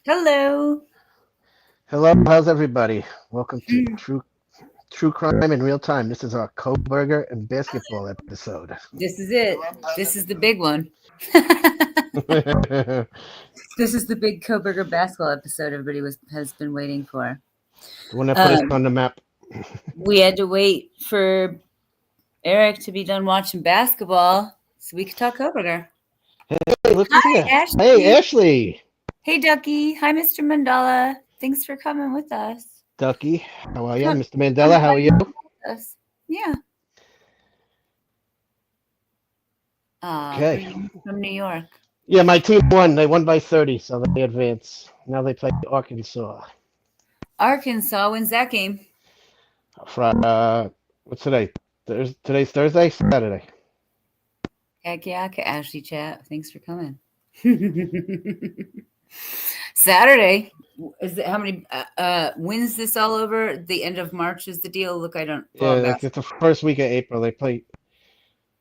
Hello. Hello, how's everybody? Welcome to Mm, True Crime in Real Time. This is our Kohberger and basketball episode. This is it. This is the big one. This is the big Kohberger basketball episode everybody has been waiting for. The one that put us Um, on the map. we had to wait for Eric to be done watching basketball so we could talk Kohberger. Hey, look who's Hi, here. Hey, Ashley. Ashley. Hey, Ducky. Hi, Mr. Mandela. Thanks for coming with us. Ducky, how are you? Come, Mr. come Mandela, how are you? hang with us. Yeah. Okay. From New York. Yeah, my team won. They won by 30, so they advance. Now they play Arkansas. Arkansas wins that game. What's today? Today's Thursday? Saturday. Heck yeah, Ashley chat. Thanks for coming. Saturday is it, how many wins this all over? The end of March is the deal. Look, I don't Yeah, follow like it's basketball. the first week of April. They play.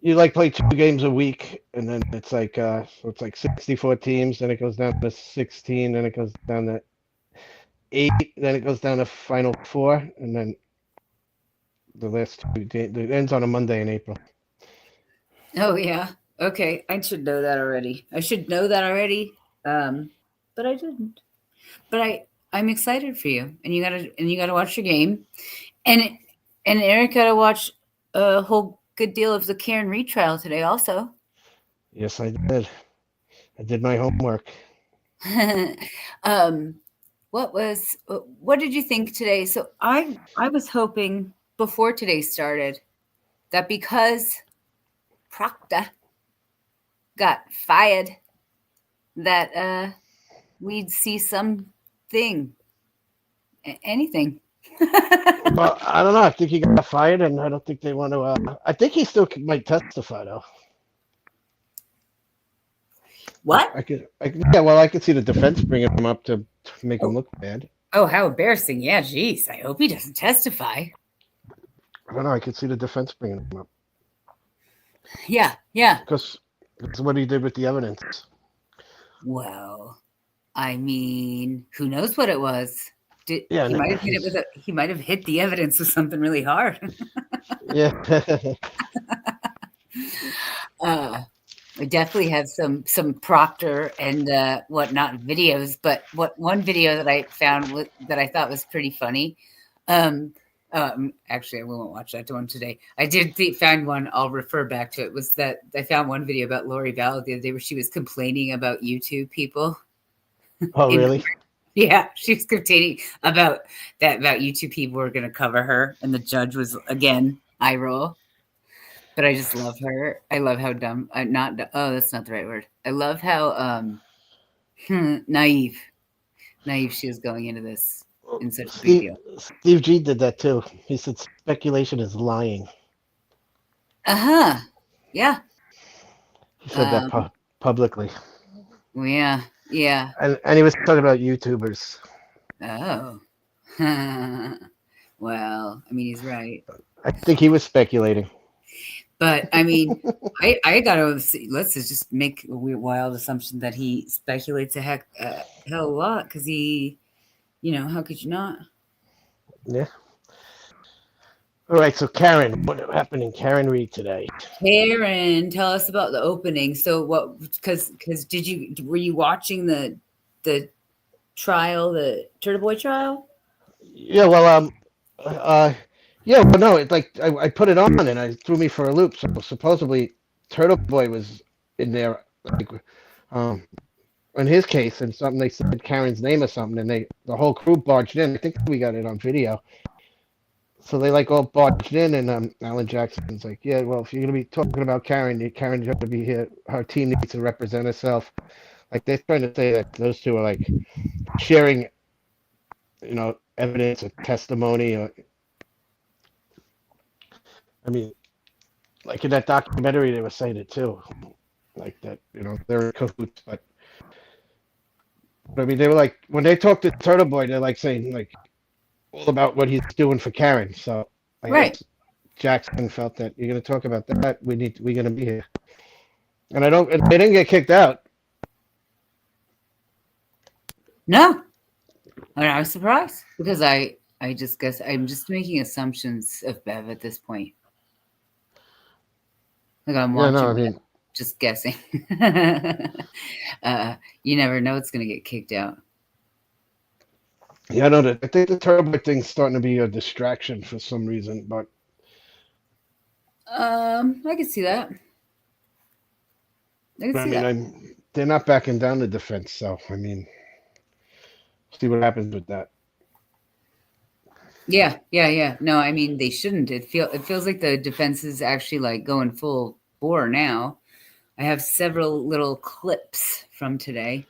You like play 2 games a week, and then it's like so it's like 64 teams. Then it goes down to 16. Then it goes down to 8. Then it goes down to Final Four, and then the last 2 games. It ends on a Monday in April. Oh yeah. Okay, I should know that already. I should know that already. But I didn't. But I'm excited for you, and you gotta watch your game, and Eric gotta watch a whole good deal of the Karen retrial today also. Yes, I did. I did my homework. um, what did you think today? So I was hoping before today started that because Proctor got fired, that we'd see something, anything. Well, I don't know. I think he got fired, and I don't think they want to. I think he still might testify, though. What? Yeah. Well, I could see the defense bringing him up to make him Oh, look bad. oh, how embarrassing! Yeah, geez. I hope he doesn't testify. I don't know. I could see the defense bringing him up Yeah, yeah. because that's what he did with the evidence. Well, I mean, who knows what it was? Yeah, He might have hit it with he might have hit the evidence with something really hard. yeah. I definitely have some Proctor and whatnot videos, but one video that I found that I thought was pretty funny. Actually, I won't watch that one today. I did find one. I'll refer back to it. Was that I found one video about Lori Vallow the other day where she was complaining about YouTube people. Oh, really? Yeah, she was complaining about YouTube people were going to cover her, and the judge was again eye roll. But I just love her. I love how dumb. Not oh, that's not the right word. I love how naive she is going into this in such a big Steve deal. Steve G did that too. He said speculation is lying. Uh huh. Yeah. He said that publicly, Yeah. Yeah. and he was talking about YouTubers. Oh. Well, I mean, he's right. I think he was speculating. But I mean, I gotta let's just make a weird, wild assumption that he speculates a hell of a lot because he, how could you not? Yeah. All right. So Karen, what happened in Karen Read today? Karen, tell us about the opening. So what? Because were you watching the trial, the Turtle Boy trial? Yeah. Well. Yeah. Well, no. It's like I put it on and I threw me for a loop. So supposedly Turtle Boy was in there, like, in his case, and something they said Karen's name or something, and the whole crew barged in. I think we got it on video. So they like all barged in, and Alan Jackson's like, yeah, well, if you're gonna be talking about Karen, Karen's gonna be here. Her team needs to represent herself. Like they're trying to say that those two are like sharing, evidence or testimony. Or, I mean, like in that documentary, they were saying it too, like that, they're in cahoots. But I mean, they were like when they talk to Turtle Boy, they're like saying like all about what he's doing for Karen. So I Right. guess Jackson felt that you're going to talk about that. We're going to be here. And they didn't get kicked out. No, I was surprised because I just guess I'm just making assumptions of Bev at this point. Like I'm Yeah, no, watching I Bev, mean, just guessing. You never know it's gonna get kicked out. yeah, I know that. I think the Turtle Boy thing's starting to be a distraction for some reason, but I can see that. I can I see mean, that. they're not backing down the defense, so I mean, see what happens with that. Yeah, yeah, yeah. No, I mean they shouldn't. It feels like the defense is actually like going full bore now. I have several little clips from today.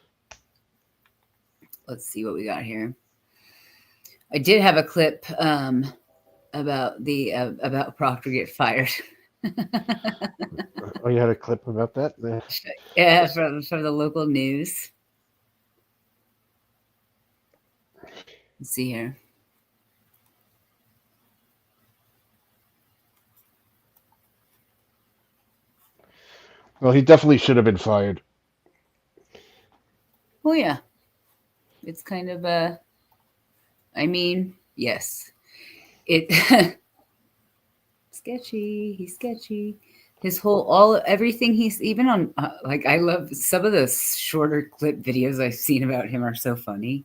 Let's see what we got here. I did have a clip about the about Proctor get fired. Oh, you had a clip about that? Yeah. Yeah, from the local news. Let's see here. Well, he definitely should have been fired. Oh yeah, it's kind of a. I mean, yes, it sketchy. He's sketchy. His whole all everything he's even on like I love some of the shorter clip videos I've seen about him are so funny.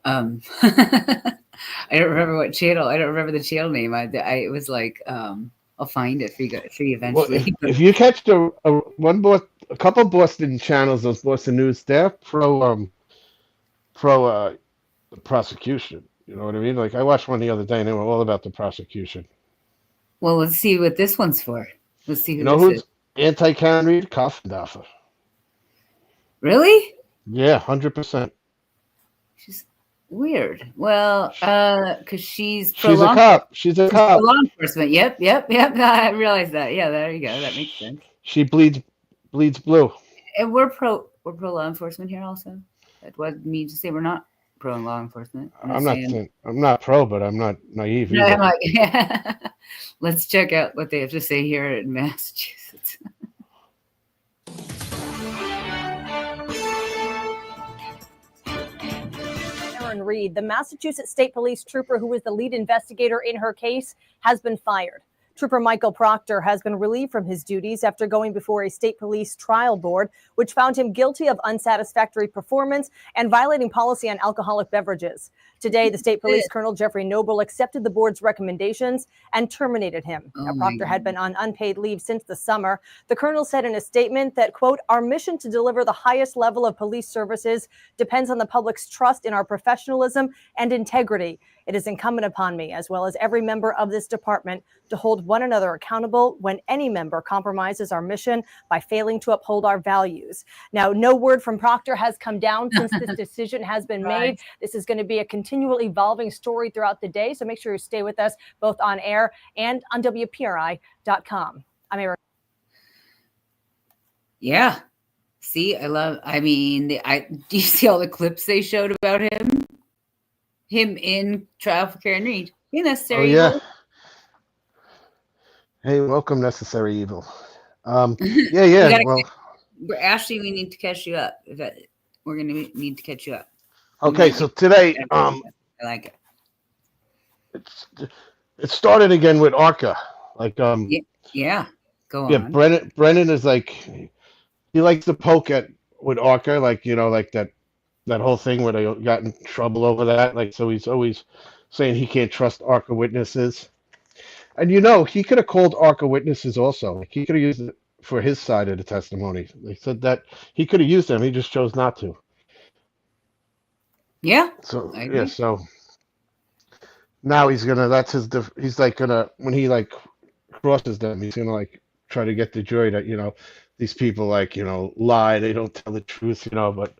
I don't remember what channel. I don't remember the channel name. I it was like I'll find it for you Well, eventually. But if you catch a couple Boston channels, those Boston news, they're pro prosecution. You know what I mean? Like I watched one the other day, and they were all about the prosecution. well, let's see what this one's for. Let's see You who know this is. who's anti Karen Read? Kaffendaffer. Really? Yeah, 100%. She's weird. Well, because she's pro She's a law. cop. She's a She's pro cop. law enforcement. Yep, yep, yep. I realized that. Yeah, there you go. That makes sense. She bleeds blue. And we're pro law enforcement here also. That what means to say we're not pro law enforcement. I'm I'm just not saying. saying I'm not pro, but I'm not naive No, I'm either. like, yeah. Let's check out what they have to say here in Massachusetts. Karen Read, the Massachusetts State Police trooper who was the lead investigator in her case, has been fired. Trooper Michael Proctor has been relieved from his duties after going before a state police trial board, which found him guilty of unsatisfactory performance and violating policy on alcoholic beverages. Today, the state police colonel, Jeffrey Noble, accepted the board's recommendations and terminated him. Oh Proctor had been on unpaid leave since the summer. The colonel said in a statement that, quote, our mission to deliver the highest level of police services depends on the public's trust in our professionalism and integrity. It is incumbent upon me, as well as every member of this department, to hold one another accountable when any member compromises our mission by failing to uphold our values. Now, no word from Proctor has come down since this decision has been made. This is going to be a continual evolving story throughout the day, so make sure you stay with us both on air and on WPRI.com. I'm Eric. Yeah. See, I mean, do you see all the clips they showed about him? Him in Trial for Karen Read. Be Oh necessary yeah. evil. Hey, welcome, necessary evil. Yeah. Well, Ashley, we need to catch you up. We're gonna need to catch you up. okay. So today, I like it. it started again with Arca. Like, Yeah. Go yeah, on. Brennan is like he likes to poke at with Arca, like like that whole thing where they got in trouble over that. Like, so he's always saying he can't trust Arca witnesses. And he could have called Arca witnesses also. Like he could have used it for his side of the testimony. They said that he could have used them. He just chose not to. Yeah. So I yeah. agree. So now he's gonna. That's his. He's like gonna when he like crosses them. He's gonna like try to get the jury that these people like lie. They don't tell the truth. But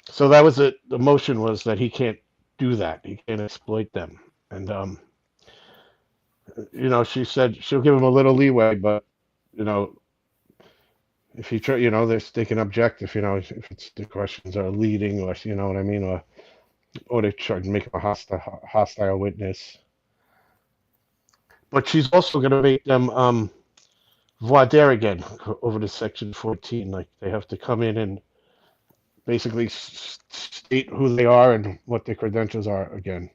so that was it. The motion was that he can't do that. He can't exploit them. And she said she'll give him a little leeway, but you know, if he try, they can object if it's the questions are leading, or you know what I mean, or they try to make him a hostile witness. But she's also going to make them voir dire again over to Section 14. Like they have to come in and basically state who they are and what their credentials are again.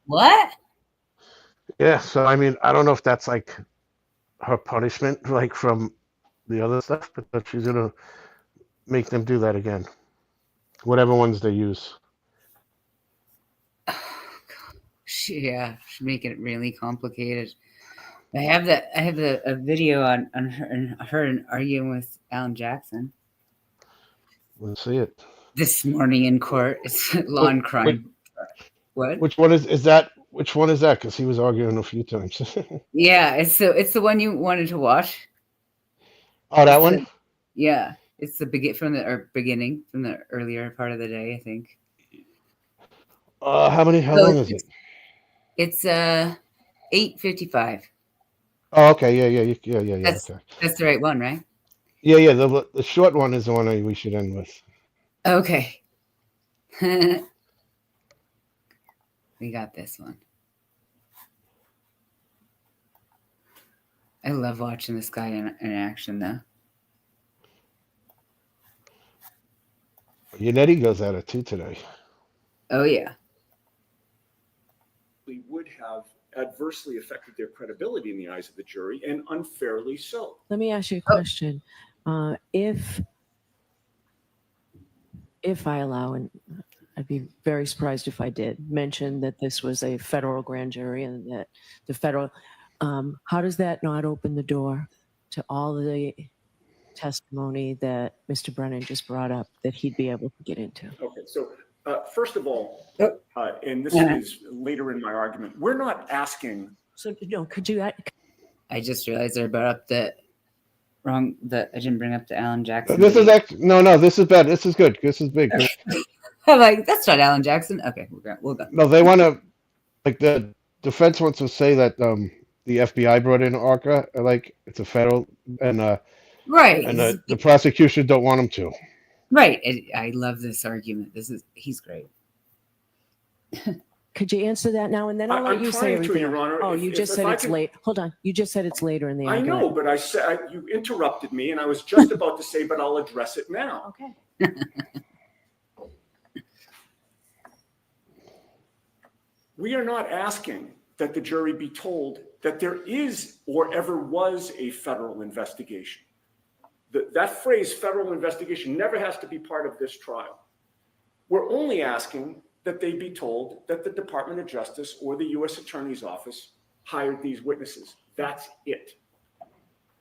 What? Yeah, so I mean, I don't know if that's like her punishment, like from the other stuff, but that she's gonna make them do that again, whatever ones they use. Yeah, she's making it really complicated. I have a video on her arguing with Alan Jackson Let's see it. this morning in court. It's law Which, and crime. What? which one is that? Which one is that? Because he was arguing a few times. Yeah, it's the one you wanted to watch. Oh, that It's one? yeah, it's the beginning from the earlier part of the day, I think. How long is it? It's 8:55. Oh, okay, yeah. That's Okay, that's the right one, right? yeah. The short one is the one we should end with. Okay. We got this one. I love watching this guy in action, though. Yannetti goes at it too today. Oh yeah. Would have adversely affected their credibility in the eyes of the jury, and unfairly so. Let me ask you a question. If I allow, and I'd be very surprised if I did, mention that this was a federal grand jury and that the federal, how does that not open the door to all the testimony that Mr. Brennan just brought up that he'd be able to get into? Okay, so first of all, and this is later in my argument, we're not asking. So, no, could you? I just realized I brought up that I didn't bring up the Alan Jackson. This is actually no. This is bad. This is good. This is big. I'm like, that's not Alan Jackson. Okay, we'll go. No, they want to, like the defense wants to say that the FBI brought in ARCA, like it's a federal, and Right. and the prosecution don't want them to. Right. I love this argument. He's great. Could you answer that now, and then I'll let you say everything. Your Honor. Oh, you just said it's late. Hold on. You just said it's later in the argument. I know, but I said you interrupted me, and I was just about to say, but I'll address it now. Okay. We are not asking that the jury be told that there is or ever was a federal investigation. That phrase, federal investigation, never has to be part of this trial. We're only asking that they be told that the Department of Justice or the U.S. Attorney's Office hired these witnesses. That's it.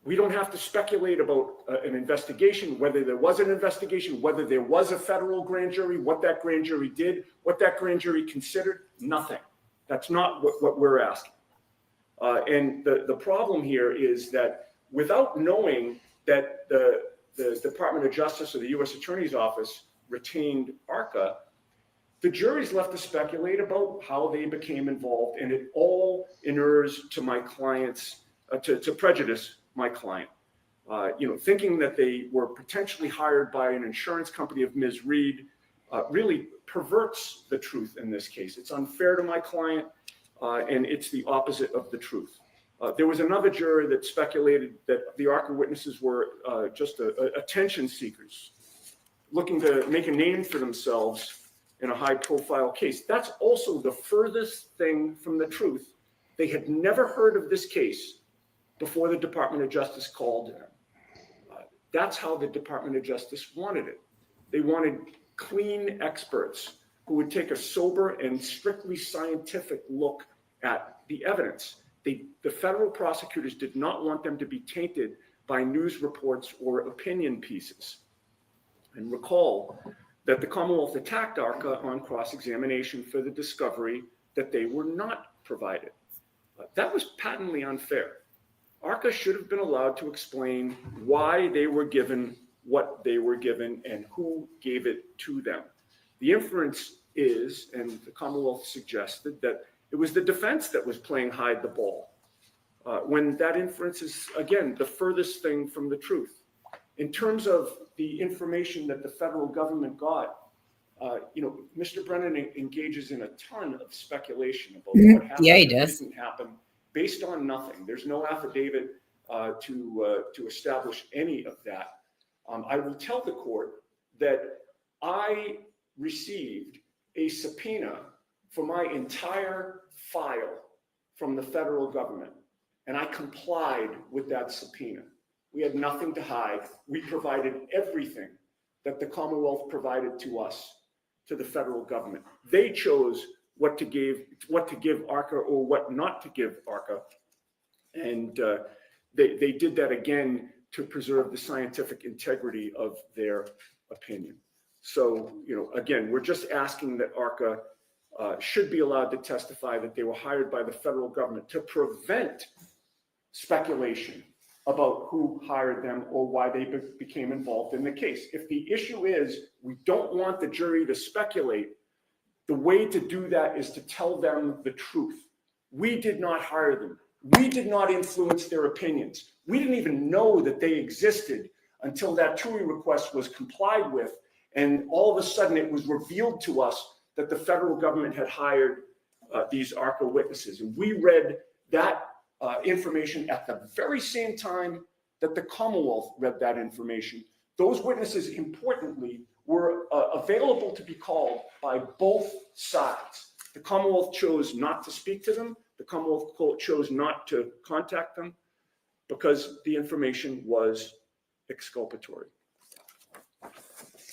We don't have to speculate about an investigation, whether there was an investigation, whether there was a federal grand jury, what that grand jury did, what that grand jury considered, nothing. That's not what we're asking. And the problem here is that without knowing that the Department of Justice or the U.S. Attorney's Office retained ARCA, the jury's left to speculate about how they became involved, and it all inures to my clients, to prejudice my client. Thinking that they were potentially hired by an insurance company of Ms. Reed really perverts the truth in this case. It's unfair to my client, and it's the opposite of the truth. There was another juror that speculated that the ARCA witnesses were just attention seekers, looking to make a name for themselves in a high-profile case. That's also the furthest thing from the truth. They had never heard of this case before the Department of Justice called them. That's how the Department of Justice wanted it. They wanted clean experts who would take a sober and strictly scientific look at the evidence. The federal prosecutors did not want them to be tainted by news reports or opinion pieces. And recall that the Commonwealth attacked ARCA on cross-examination for the discovery that they were not provided. That was patently unfair. ARCA should have been allowed to explain why they were given what they were given and who gave it to them. The inference is, and the Commonwealth suggested, that it was the defense that was playing hide the ball, when that inference is, again, the furthest thing from the truth. In terms of the information that the federal government got, Mr. Brennan engages in a ton of speculation about what happened. Yeah, he does. Didn't happen based on nothing. There's no affidavit to establish any of that. I will tell the court that I received a subpoena for my entire file from the federal government, and I complied with that subpoena. We had nothing to hide. We provided everything that the Commonwealth provided to us, to the federal government. They chose what to give ARCA or what not to give ARCA. And they did that again to preserve the scientific integrity of their opinion. So, again, we're just asking that ARCA should be allowed to testify that they were hired by the federal government to prevent speculation about who hired them or why they became involved in the case. If the issue is we don't want the jury to speculate, the way to do that is to tell them the truth. We did not hire them. We did not influence their opinions. We didn't even know that they existed until that TUI request was complied with. And all of a sudden it was revealed to us that the federal government had hired these ARCA witnesses. And we read that information at the very same time that the Commonwealth read that information. Those witnesses, importantly, were available to be called by both sides. The Commonwealth chose not to speak to them. The Commonwealth chose not to contact them because the information was exculpatory.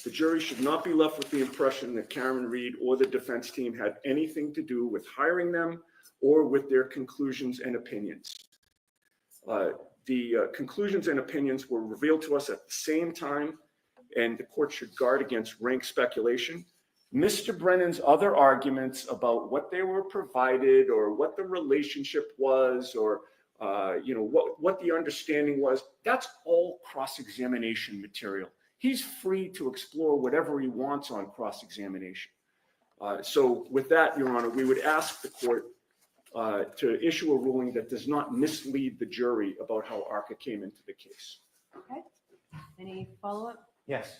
The jury should not be left with the impression that Karen Read or the defense team had anything to do with hiring them or with their conclusions and opinions. The conclusions and opinions were revealed to us at the same time, and the court should guard against rank speculation. Mr. Brennan's other arguments about what they were provided or what the relationship was or what the understanding was, that's all cross-examination material. He's free to explore whatever he wants on cross-examination. So with that, Your Honor, we would ask the court to issue a ruling that does not mislead the jury about how ARCA came into the case. Okay. Any follow-up? Yes.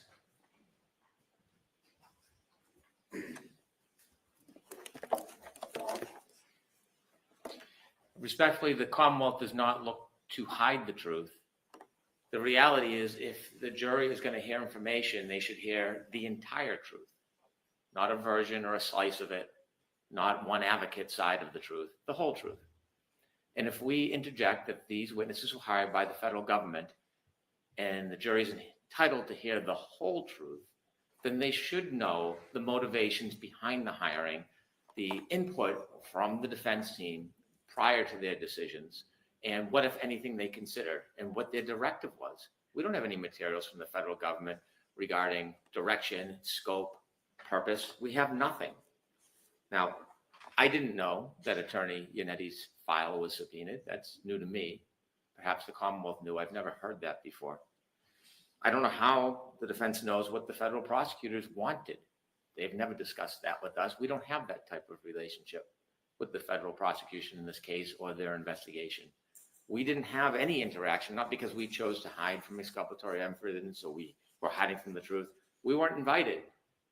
Respectfully, the Commonwealth does not look to hide the truth. The reality is, if the jury is going to hear information, they should hear the entire truth, not a version or a slice of it, not one advocate's side of the truth, the whole truth. And if we interject that these witnesses were hired by the federal government and the jury is entitled to hear the whole truth, then they should know the motivations behind the hiring, the input from the defense team prior to their decisions, and what, if anything, they considered and what their directive was. We don't have any materials from the federal government regarding direction, scope, purpose. We have nothing. Now, I didn't know that Attorney Yannetti's file was subpoenaed. That's new to me. Perhaps the Commonwealth knew. I've never heard that before. I don't know how the defense knows what the federal prosecutors wanted. They've never discussed that with us. We don't have that type of relationship with the federal prosecution in this case or their investigation. We didn't have any interaction, not because we chose to hide from exculpatory evidence, so we were hiding from the truth. We weren't invited.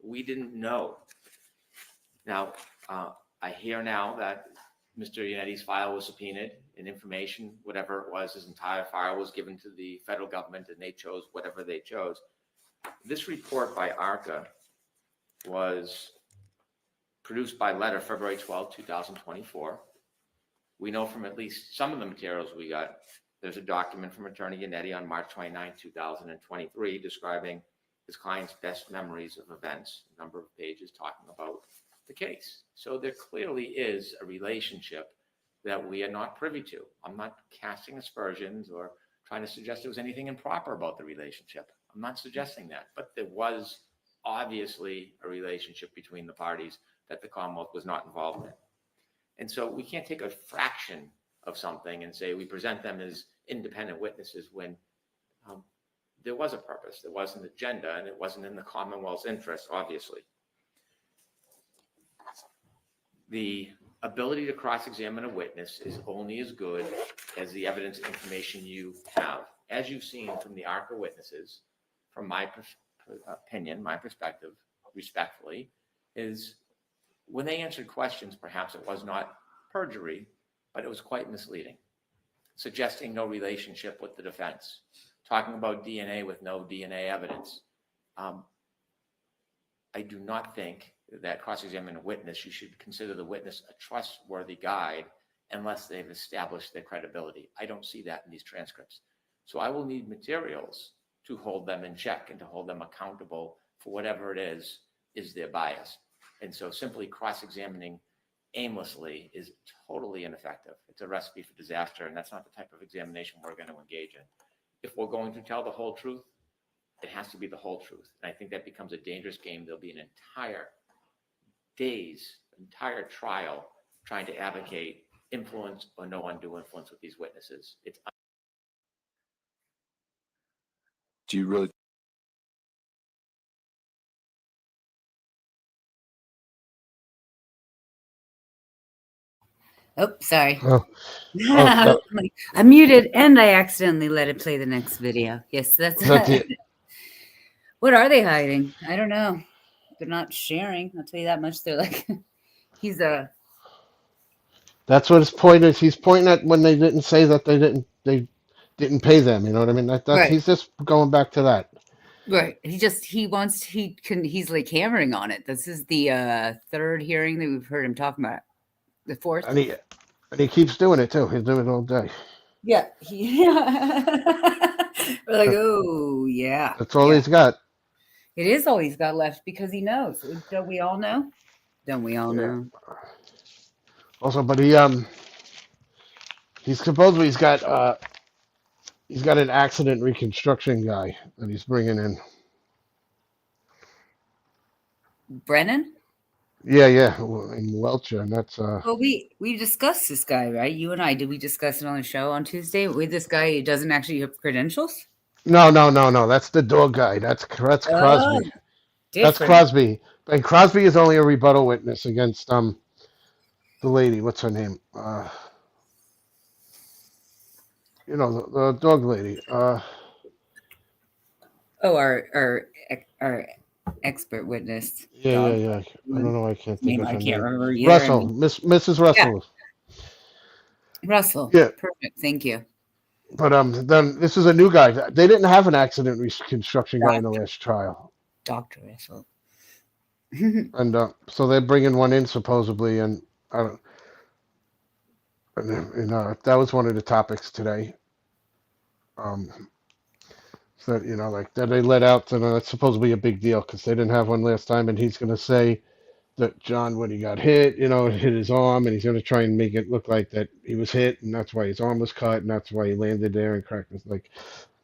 We didn't know. Now, I hear now that Mr. Yannetti's file was subpoenaed and information, whatever it was, his entire file was given to the federal government and they chose whatever they chose. This report by ARCA was produced by letter February 12, 2024. We know from at least some of the materials we got, there's a document from Attorney Yannetti on March 29, 2023, describing his client's best memories of events, a number of pages talking about the case. So there clearly is a relationship that we are not privy to. I'm not casting aspersions or trying to suggest there was anything improper about the relationship. I'm not suggesting that, but there was obviously a relationship between the parties that the Commonwealth was not involved in. And so we can't take a fraction of something and say we present them as independent witnesses when there was a purpose, there was an agenda, and it wasn't in the Commonwealth's interest, obviously. The ability to cross-examine a witness is only as good as the evidence and information you have. As you've seen from the ARCA witnesses, from my opinion, my perspective, respectfully, is when they answered questions, perhaps it was not perjury, but it was quite misleading, suggesting no relationship with the defense, talking about DNA with no DNA evidence. I do not think that cross-examining a witness, you should consider the witness a trustworthy guide unless they've established their credibility. I don't see that in these transcripts. So I will need materials to hold them in check and to hold them accountable for whatever it is their bias. And so simply cross-examining aimlessly is totally ineffective. It's a recipe for disaster, and that's not the type of examination we're going to engage in. If we're going to tell the whole truth, it has to be the whole truth. And I think that becomes a dangerous game. There'll be an entire trial trying to advocate influence or no undue influence with these witnesses. Do you really? Oh, sorry. Oh, I muted and I accidentally let it play the next video. Yes, that's What are they hiding? I don't know. They're not sharing. I'll tell you that much. They're like, that's what his point is. He's pointing at when they didn't say that they didn't pay them. You know what I mean? That's right. He's just going back to that. Right. He's like hammering on it. This is the third hearing that we've heard him talk about. The fourth. And he keeps doing it too. He's doing it all day. Yeah. We're like, oh yeah. That's all he's got. It is all he's got left because he knows. Don't we all know? Don't we all know? Also, but he's supposedly he's got an accident reconstruction guy that he's bringing in. Brennan? Yeah, in Welcher, and that's Well, we discussed this guy, right? You and I, did we discuss it on the show on Tuesday with this guy who doesn't actually have credentials? No. That's the dog guy. That's Crosby. That's Crosby. And Crosby is only a rebuttal witness against the lady. What's her name? The dog lady. Our expert witness. Yeah. I don't know. I can't think of her name. Remember either. Russell, Mrs. Russell. Yeah. Russell. Yeah. Perfect. Thank you. But then this is a new guy. They didn't have an accident reconstruction guy in the last trial. Dr. Russell. And so they're bringing one in supposedly, and that was one of the topics today. So like that they let out, and it's supposed to be a big deal because they didn't have one last time, and he's going to say that John, when he got hit, hit his arm, and he's going to try and make it look like that he was hit, and that's why his arm was cut, and that's why he landed there and cracked his leg.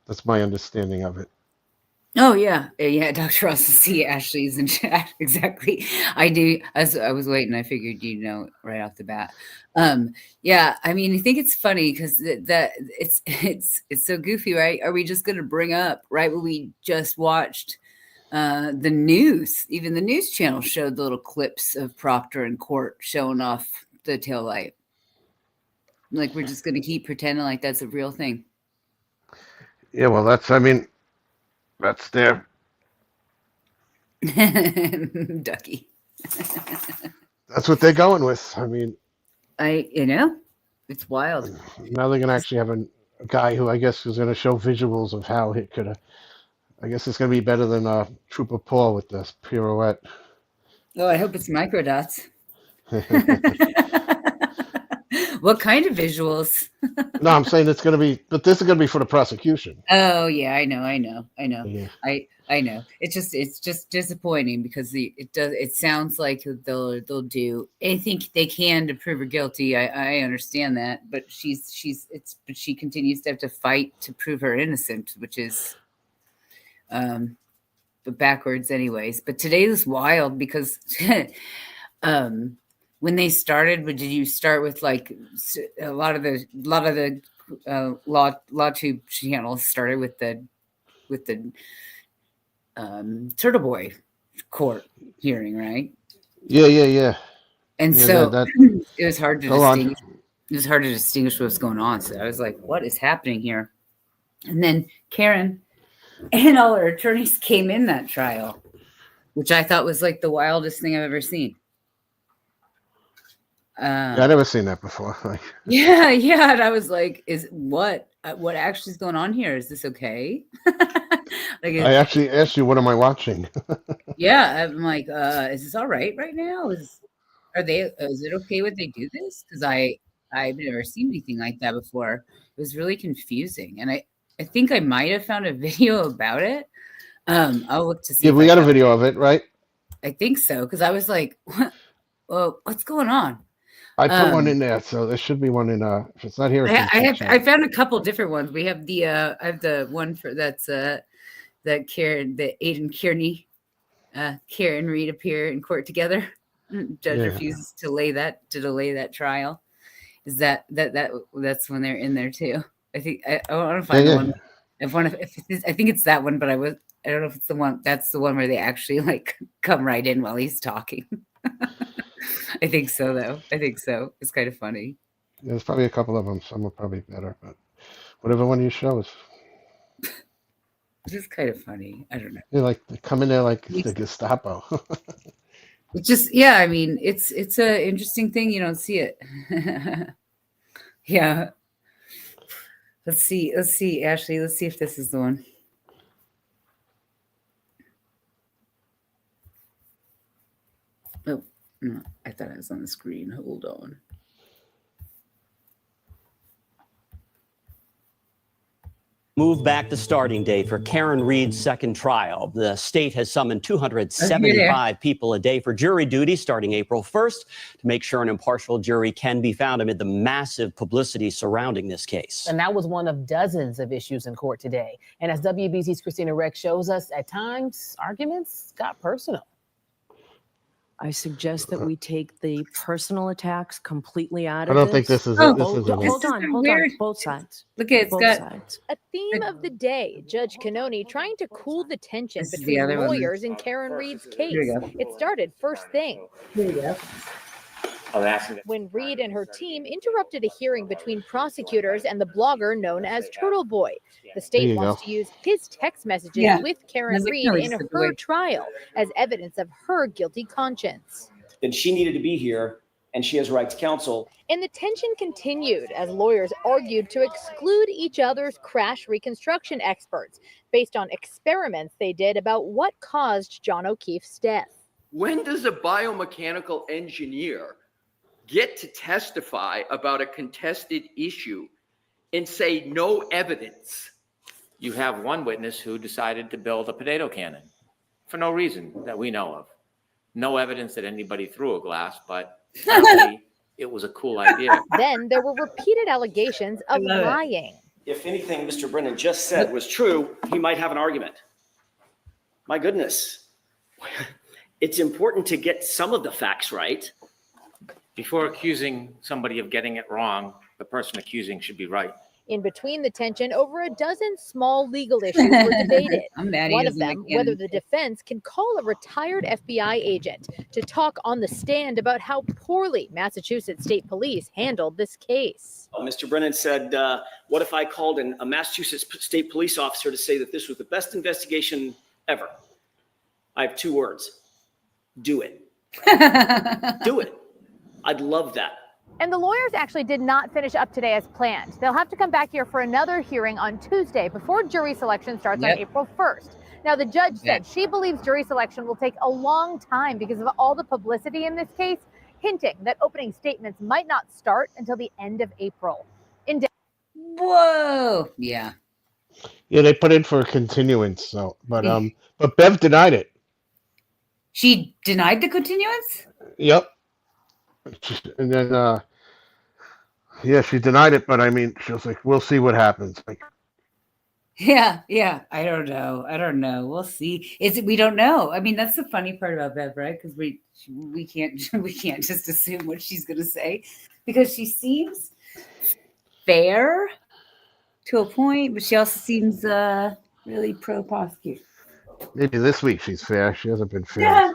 That's my understanding of it. Oh yeah, Dr. Russell. See, Ashley's in chat. Exactly. I do. As I was waiting, I figured right off the bat. Yeah. I mean, I think it's funny because that it's so goofy, right? Are we just going to bring up right when we just watched the news? Even the news channel showed the little clips of Proctor in court showing off the taillight. Like we're just going to keep pretending like that's a real thing. Yeah. Well, that's their Ducky. That's what they're going with. I mean, it's wild. Now they're going to actually have a guy who I guess is going to show visuals of how it could have. I guess it's going to be better than Trooper Paul with this pirouette. Oh, I hope it's microdots. What kind of visuals? No, I'm saying it's going to be, but this is going to be for the prosecution. Oh yeah, I know. Yeah. I know. It's just disappointing because it sounds like they'll do anything they can to prove her guilty. I understand that, but she continues to have to fight to prove her innocent, which is but backwards anyways. But today was wild because when they started, did you start with like a lot of the law tube channels started with the Turtle Boy court hearing, right? Yeah. And so it was hard to distinguish. It was hard to distinguish what's going on. So I was like, "What is happening here?" And then Karen and all her attorneys came in that trial, which I thought was like the wildest thing I've ever seen. I've never seen that before. Yeah, and I was like, "What actually is going on here? Is this okay?" Like, I actually asked you, what am I watching? yeah, I'm like, is this all right now? Is it okay when they do this? Because I've never seen anything like that before. It was really confusing, and I think I might have found a video about it. I'll look to see Yeah, if we I got a found. video of it, right? I think so because I was like, what? Well, what's going on? I put one in there, so there should be one in. If it's not here, it's in the I chat. found a couple different ones. We have I have the one for that's that Karen, the Aiden Kearney, Karen Reed appear in court together. Judge refuses to delay that trial. Is that's when they're in there too? I think I want to find the one. I think it's that one, but I don't know if it's the one. That's the one where they actually like come right in while he's talking. I think so, though. I think so. It's kind of funny. There's probably a couple of them. Some are probably better, but whatever one you show is. It's just kind of funny. I don't know. They like they come in there like the Gestapo. It's just, yeah. I mean, it's an interesting thing. You don't see it. Yeah. Let's see, Ashley. Let's see if this is the one. Oh, no, I thought I was on the screen. Hold on. Move back the starting date for Karen Read's second trial. The state has summoned 275 people a day for jury duty starting April 1st to make sure an impartial jury can be found amid the massive publicity surrounding this case. And that was one of dozens of issues in court today. And as WBZ's Christina Rex shows us, at times, arguments got personal. I suggest that we take the personal attacks completely out of I don't think this is. Hold on. Both sides. Look at both sides. A theme of the day, Judge Cannoni trying to cool the tension between lawyers in Karen Read's case. It started first thing. Here we go. When Read and her team interrupted a hearing between prosecutors and the blogger known as Turtle Boy. The state wants to use his text messages with Karen Read in her trial as evidence of her guilty conscience. Then she needed to be here, and she has right to counsel. And the tension continued as lawyers argued to exclude each other's crash reconstruction experts based on experiments they did about what caused John O'Keefe's death. When does a biomechanical engineer get to testify about a contested issue and say no evidence? You have one witness who decided to build a potato cannon for no reason that we know of. No evidence that anybody threw a glass, but apparently it was a cool idea. Then there were repeated allegations of lying. If anything Mr. Brennan just said was true, he might have an argument. My goodness. It's important to get some of the facts right. Before accusing somebody of getting it wrong, the person accusing should be right. In between the tension, over a dozen small legal issues were debated. One of them, whether the defense can call a retired FBI agent to talk on the stand about how poorly Massachusetts State Police handled this case. Mr. Brennan said, what if I called a Massachusetts State Police officer to say that this was the best investigation ever? I have two words. Do it. Do it. I'd love that. And the lawyers actually did not finish up today as planned. They'll have to come back here for another hearing on Tuesday before jury selection starts on April 1st. Now, the judge said she believes jury selection will take a long time because of all the publicity in this case, hinting that opening statements might not start until the end of April. Whoa. Yeah. Yeah, they put in for a continuance, so but Bev denied it. She denied the continuance? Yep. And then she denied it, but I mean, she was like, we'll see what happens. Like, yeah. I don't know. We'll see. We don't know. I mean, that's the funny part about Bev, right? Because we can't just assume what she's gonna say, because she seems fair to a point, but she also seems really pro prosecution. Maybe this week she's fair. She hasn't been fair. Yeah.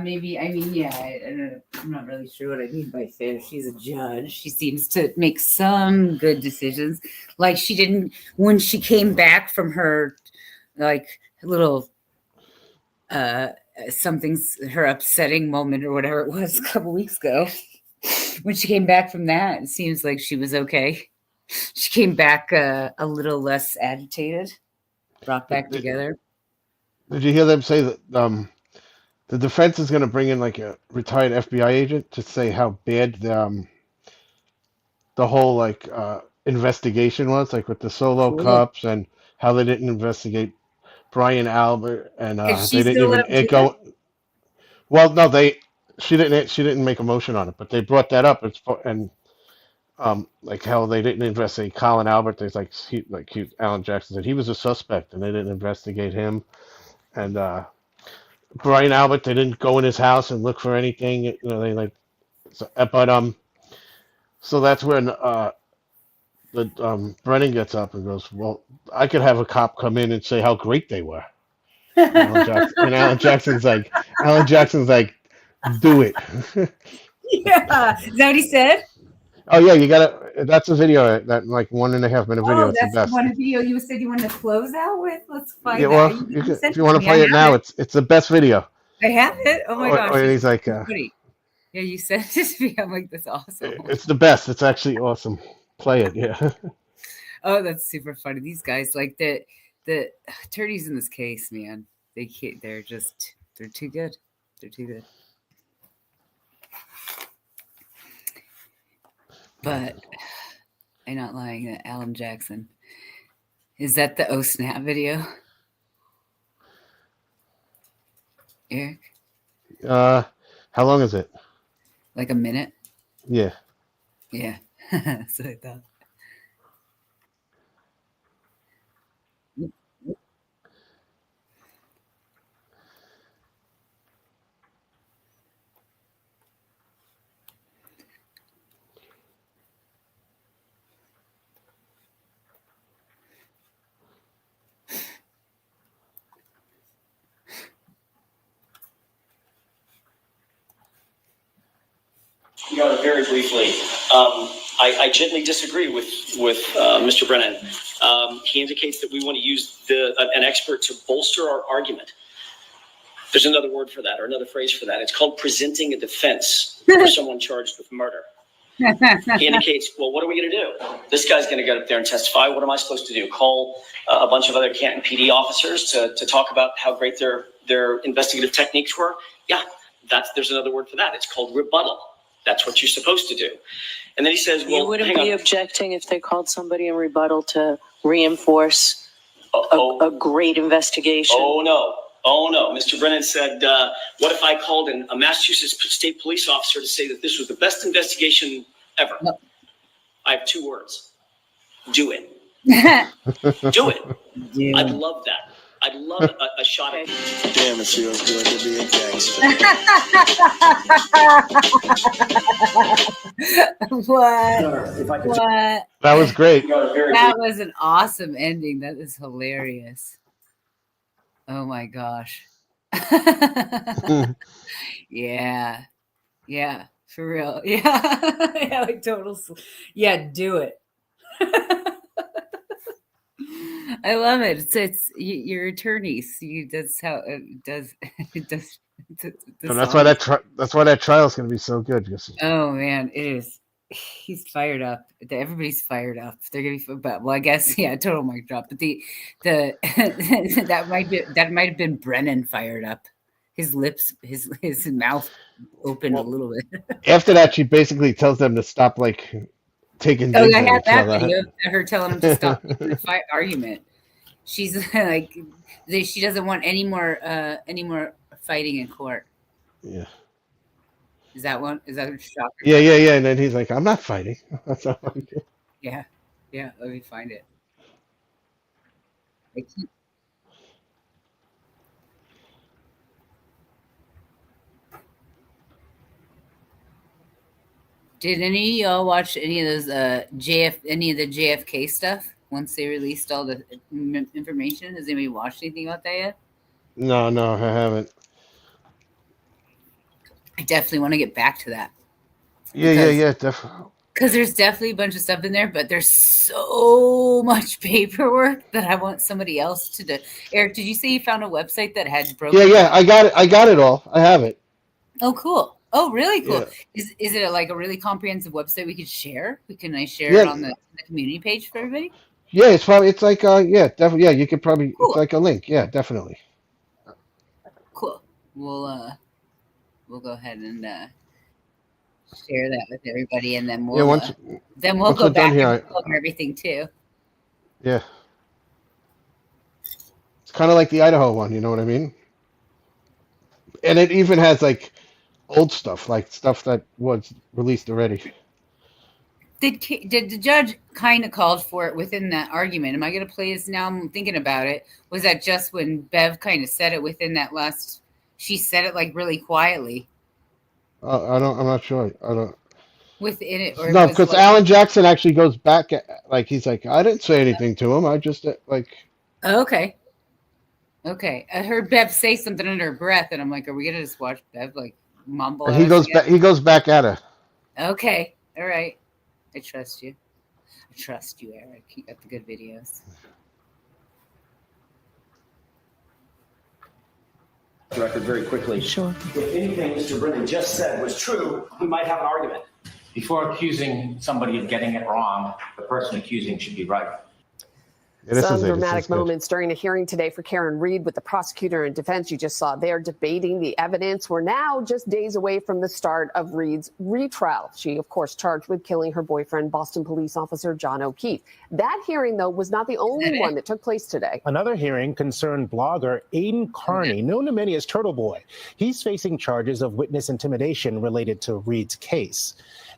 Maybe. I mean, yeah. I don't know. I'm not really sure what I mean by fair. She's a judge. She seems to make some good decisions. Like she didn't when she came back from her like little something's her upsetting moment or whatever it was a couple weeks ago. When she came back from that, it seems like she was okay. She came back a little less agitated. brought back together. Did you hear them say that the defense is going to bring in like a retired FBI agent to say how bad the whole like investigation was, like with the solo Cool. cops and how they didn't investigate Brian Albert and Is they she didn't still even let him do go. Well, no, she didn't make a motion on it, but they brought that up. And like how they didn't investigate Colin Albert. There's Alan Jackson said he was a suspect, and they didn't investigate him. And Brian Albert, they didn't go in his house and look for anything. You know, they like, so, but so that's when Brennan gets up and goes, "Well, I could have a cop come in and say how great they were." And Alan Jackson's like, do it. Yeah. Is that what he said? Oh yeah, you gotta. That's a video. That like 1.5 minute video. Oh, It's the that's best. one video you said you wanted to close out with. Let's find Yeah, that. well, You sent if you want to me. play I it now, have it's the best video. I have it. Oh my gosh. And he's like, funny. Yeah, you sent it to me. I'm like, that's awesome. it's the best. It's actually awesome. Play it, yeah. Oh, that's super funny. These guys, like the attorneys in this case, man, they're too good. They're too good. But I'm not lying. That Alan Jackson, is that the Oh Snap video, Eric? How long is it? Like a minute. Yeah. Yeah. That's what I thought. Very briefly, I gently disagree with Mr. Brennan. He indicates that we want to use an expert to bolster our argument. There's another word for that, or another phrase for that. It's called presenting a defense for someone charged with murder. He indicates, well, what are we going to do? This guy's going to get up there and testify. What am I supposed to do? Call a bunch of other Canton PD officers to talk about how great their investigative techniques were? Yeah, there's another word for that. It's called rebuttal. That's what you're supposed to do. And then he says, well, you wouldn't be objecting if they called somebody in rebuttal to reinforce a great investigation? Oh, no. Mr. Brennan said, what if I called a Massachusetts state police officer to say that this was the best investigation ever? No. I have 2 words. Do it. Do it. Yeah. I'd love that. I'd love a shot at. Damn, it feels good to be a gangster. What? That was great. That was an awesome ending. That is hilarious. Oh my gosh. Yeah. Yeah, for real. Yeah. Yeah, like total. Yeah, do it. I love it. It's your attorneys. That's how it does. It does. And that's why that trial is going to be so good. Oh man, it is. He's fired up. Everybody's fired up. They're gonna be. But well, I guess total mic drop. But the that might have been Brennan fired up. His lips, his mouth opened a little bit. After that, she basically tells them to stop taking. Oh, I had that video of her telling him to stop the fight argument. She's like, she doesn't want any more fighting in court. Yeah. Is that one? Is that a shocker? Yeah. And then he's like, "I'm not fighting." That's not what he did. Yeah. Let me find it. Did any of y'all watch any of those any of the JFK stuff once they released all the information? Has anybody watched anything about that yet? No, I haven't. I definitely want to get back to that. Yeah, definitely. Because there's definitely a bunch of stuff in there, but there's so much paperwork that I want somebody else to do. Eric, did you say you found a website that had broken? Yeah, I got it. I got it all. I have it. Oh, cool. Oh, really cool. Yeah. Is it like a really comprehensive website we could share? Can I share it on the community page for everybody? Yeah, it's like yeah, definitely, yeah, you could probably Cool. it's like a link. Yeah, definitely. Cool. We'll go ahead and share that with everybody, and then Yeah, we'll once go we're done back here, and cover everything too. yeah. It's kind of like the Idaho one, you know what I mean? And it even has like old stuff, like stuff that was released already. Did the judge kind of called for it within that argument? Am I going to play this now? I'm thinking about it. Was that just when Bev kind of said it within that last? She said it like really quietly I'm not sure. I don't. within it, or it No, was because like, Alan Jackson actually goes back like he's like, I didn't say anything to him. I just like. okay. I heard Bev say something under her breath, and I'm like, are we gonna just watch Bev like mumble? And he goes back. He goes back at her. Okay, all right. I trust you. I trust you, Eric. You got the good videos. Record very quickly. Sure. If anything Mr. Brennan just said was true, we might have an argument. Before accusing somebody of getting it wrong, the person accusing should be right. Yeah, Some dramatic moments during a hearing today for Karen Read with the prosecutor and defense. You just saw they're debating the evidence. We're now just days away from the start of Read's retrial. She, of course, charged with killing her boyfriend, Boston police officer John O'Keefe. That hearing, though, was not the only one that took place today. Another hearing concerned blogger Aiden Carney, known to many as Turtle Boy. He's facing charges of witness intimidation related to Read's case.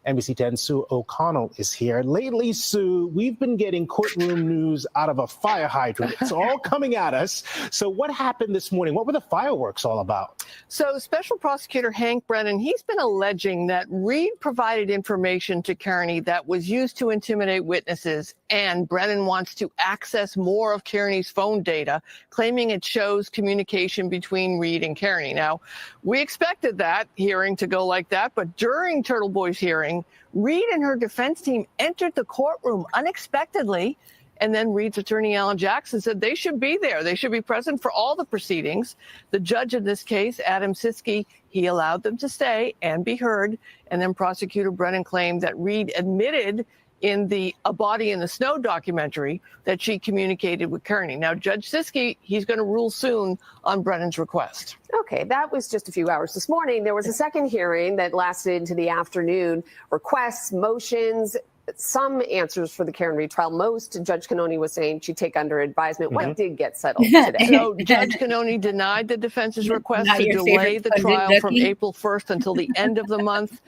NBC 10's Sue O'Connell is here. Lately, Sue, we've been getting courtroom news out of a fire hydrant. It's all coming at us. So what happened this morning? What were the fireworks all about? So Special Prosecutor Hank Brennan, he's been alleging that Read provided information to Kearney that was used to intimidate witnesses, and Brennan wants to access more of Kearney's phone data, claiming it shows communication between Read and Kearney. Now, we expected that hearing to go like that, but during Turtle Boy's hearing, Read and her defense team entered the courtroom unexpectedly. And then Read's attorney, Alan Jackson, said they should be there. They should be present for all the proceedings. The judge in this case, Adam Siskey, he allowed them to stay and be heard. And then prosecutor Brennan claimed that Read admitted in the A Body in the Snow documentary that she communicated with Kearney. Now, Judge Siskey, he's going to rule soon on Brennan's request. Okay, that was just a few hours this morning. There was a second hearing that lasted into the afternoon. Requests, motions, some answers for the Karen Read trial. Most, Judge Cannoni was saying she'd take under advisement. What did get settled today? So Judge Cannoni denied the defense's request to delay the trial from April 1st until the end of the month.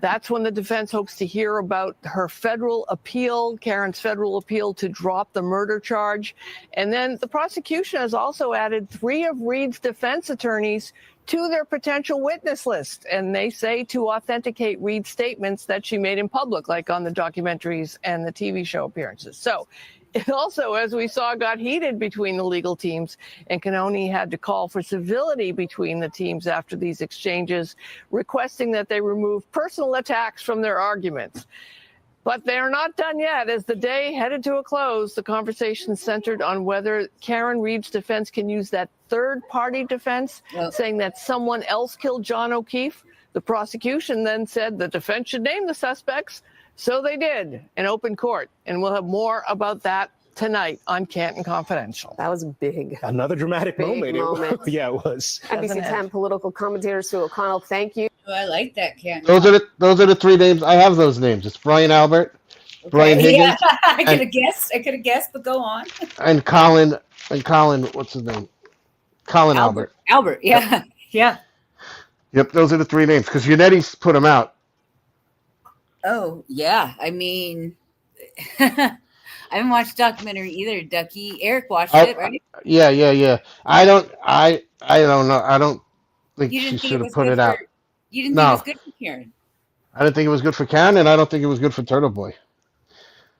That's when the defense hopes to hear about her federal appeal, Karen's federal appeal to drop the murder charge. And then the prosecution has also added 3 of Read's defense attorneys to their potential witness list. And they say to authenticate Read's statements that she made in public, like on the documentaries and the TV show appearances. So it also, as we saw, got heated between the legal teams, and Cannoni had to call for civility between the teams after these exchanges, requesting that they remove personal attacks from their arguments. But they're not done yet. As the day headed to a close, the conversation centered on whether Karen Read's defense can use that third-party defense, saying that someone else killed John O'Keefe. The prosecution then said the defense should name the suspects. So they did in open court. And we'll have more about that tonight on Canton Confidential. That was big. Another dramatic moment. Yeah, it was. NBC 10 political commentator Sue O'Connell, thank you. Oh, I like that, Canton. Those are the 3 names. I have those names. It's Brian Albert, Brian Higgins. Yeah, I could have guessed, but go on. And Colin, what's his name? Colin Albert. Albert, yeah. Yeah. Yep, those are the 3 names because Unetti's put them out. Oh, yeah. I mean, I haven't watched the documentary either, Ducky. Eric watched it, right? Yeah. I don't know. I don't think she should have put it out. You didn't think it was good for Karen? I didn't think it was good for Karen, and I don't think it was good for Turtle Boy.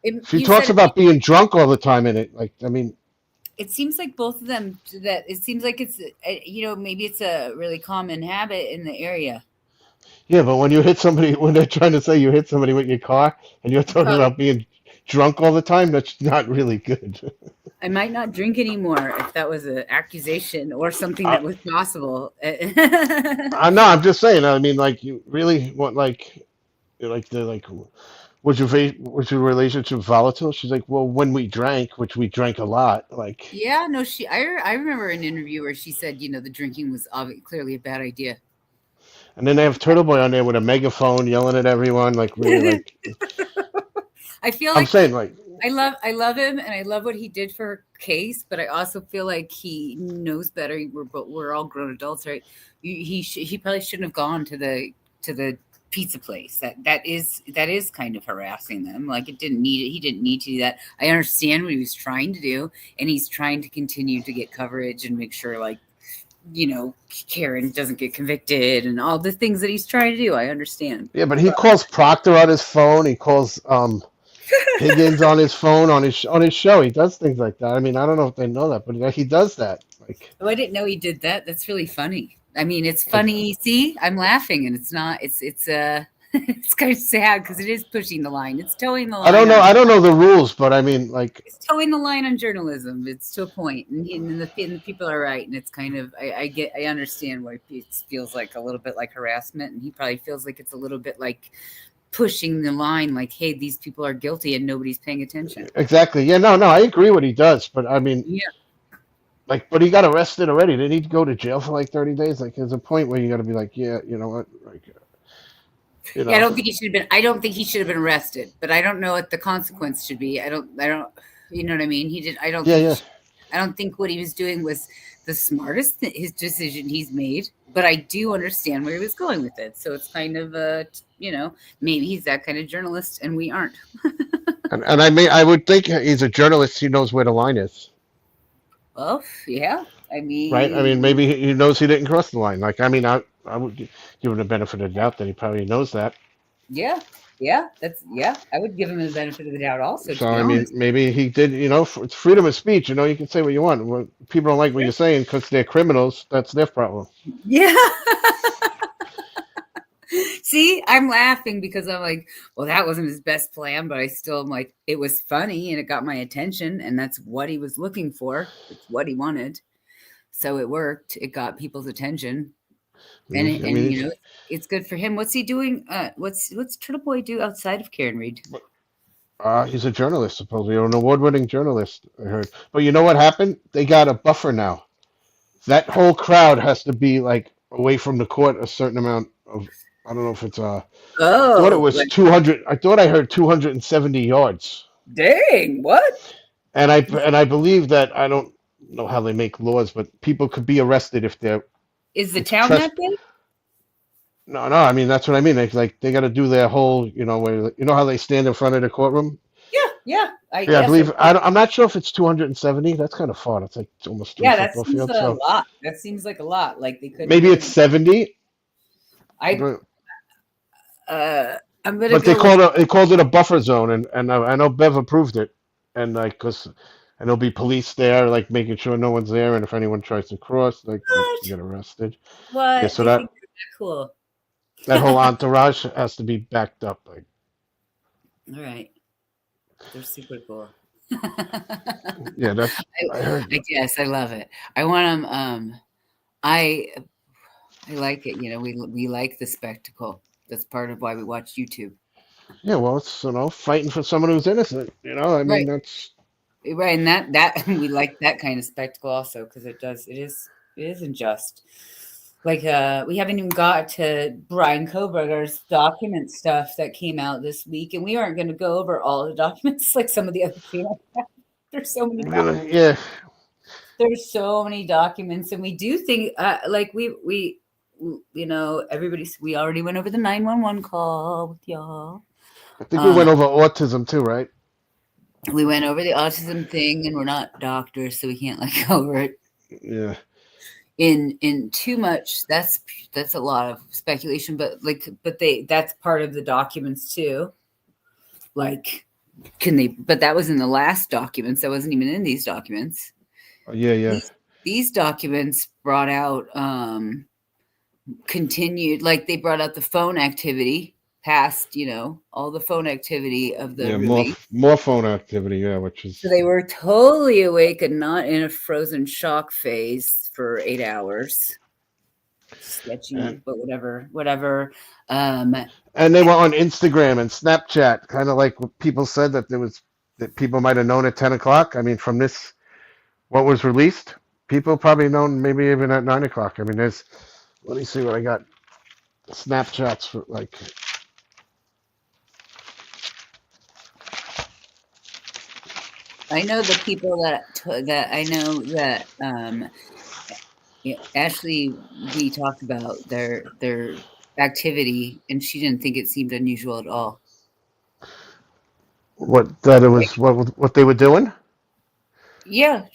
She You talks said about being drunk all the time in it. Like, I mean, it seems like both of them, that it seems like it's, maybe it's a really common habit in the area. yeah, but when you hit somebody, when they're trying to say you hit somebody with your car, and you're talking about being drunk all the time, that's not really good. I might not drink anymore if that was an accusation or something that was possible. I'm just saying. I mean, like, you really want, like Was your relationship volatile? She's like, well, when we drank, which we drank a lot, like. Yeah, no, I remember an interview where she said, the drinking was clearly a bad idea. And then they have Turtle Boy on there with a megaphone yelling at everyone, like really, like. I feel I'm like saying, like. I love him, and I love what he did for her case, but I also feel like he knows better. We're all grown adults, right? He probably shouldn't have gone to the pizza place. That is kind of harassing them. Like he didn't need to do that. I understand what he was trying to do, and he's trying to continue to get coverage and make sure, like, Karen doesn't get convicted and all the things that he's trying to do. I understand. Yeah, but he calls Proctor on his phone. He calls Higgins on his phone on his show. He does things like that. I mean, I don't know if they know that, but he does that. Like, oh, I didn't know he did that. That's really funny. I mean, it's funny. See, I'm laughing, and it's not. It's it's kind of sad because it is pushing the line. It's towing the line. I don't know the rules, but I mean, like, it's towing the line on journalism. It's to a point, and the people are right, and it's kind of I understand why it feels like a little bit like harassment, and he probably feels like it's a little bit like pushing the line, like, hey, these people are guilty and nobody's paying attention. Exactly. Yeah. No. I agree what he does, but I mean, yeah. Like, but he got arrested already. Did he go to jail for like 30 days? Like, there's a point where you got to be like, yeah, you know what? Like, Yeah, I don't think he should have been. I don't think he should have been arrested, but I don't know what the consequence should be. I don't. You know what I mean? He did. I don't. Yeah, I don't think what he was doing was the smartest. His decision he's made, but I do understand where he was going with it. So it's kind of maybe he's that kind of journalist, and we aren't. and I would think he's a journalist. He knows where the line is. Well, yeah. I mean, right? I mean, maybe he knows he didn't cross the line. Like, I mean, I would give him the benefit of the doubt that he probably knows that. Yeah. I would give him the benefit of the doubt also. So, I mean, maybe he did, it's freedom of speech. You can say what you want. When people don't like what you're saying because they're criminals, that's their problem. Yeah. See, I'm laughing because I'm like, well, that wasn't his best plan, but I still am like, it was funny and it got my attention, and that's what he was looking for. It's what he wanted. So it worked. It got people's attention. And it's good for him. What's he doing? What's Turtle Boy do outside of Karen Read? He's a journalist, supposedly, or an award-winning journalist, I heard. But you know what happened? They got a buffer now. That whole crowd has to be like away from the court a certain amount of. I don't know if it's I thought it was 200. I thought I heard 270 yards. Dang! What? And I believe that I don't know how they make laws, but people could be arrested if they're. Is the town that big? No. I mean, that's what I mean. They got to do their whole, where how they stand in front of the courtroom. Yeah. I believe. I'm not sure if it's 270. That's kind of far. It's like almost 3 football fields. Yeah, that seems a lot. That seems like a lot. Like they could. Maybe it's 70. I'm gonna. But they called it a buffer zone, and I know Bev approved it, and and there'll be police there, like making sure no one's there, and if anyone tries to cross, like you get arrested. What? Yeah, so that cool. That whole entourage has to be backed up. Like, all right, they're super cool. Yeah, that's. I heard. I guess I love it. I want them. I like it. We like the spectacle. That's part of why we watch YouTube. Yeah, well, it's fighting for someone who's innocent. I mean, that's right, and that we like that kind of spectacle also because it isn't just like we haven't even got to Brian Kohberger's document stuff that came out this week, and we aren't going to go over all the documents like some of the other people. There's so many. Yeah. There's so many documents, and we do think like we. We already went over the 911 call with y'all. I think we went over autism too, right? We went over the autism thing, and we're not doctors, so we can't go over it. Yeah. In too much. That's a lot of speculation, but that's part of the documents too. Like, can they? But that was in the last documents. That wasn't even in these documents. Yeah. These documents brought out. Continued, like they brought out the phone activity past, all the phone activity of the more phone activity, which is so they were totally awake and not in a frozen shock phase for 8 hours. sketchy, but whatever. And they were on Instagram and Snapchat, kind of like what people said that people might have known at 10 o'clock. I mean, from this, what was released, people probably known maybe even at 9 o'clock. I mean, let me see what I got. Snapchats for like. I know the people that I know that Ashley, we talked about their activity, and she didn't think it seemed unusual at all. What they were doing? Yeah,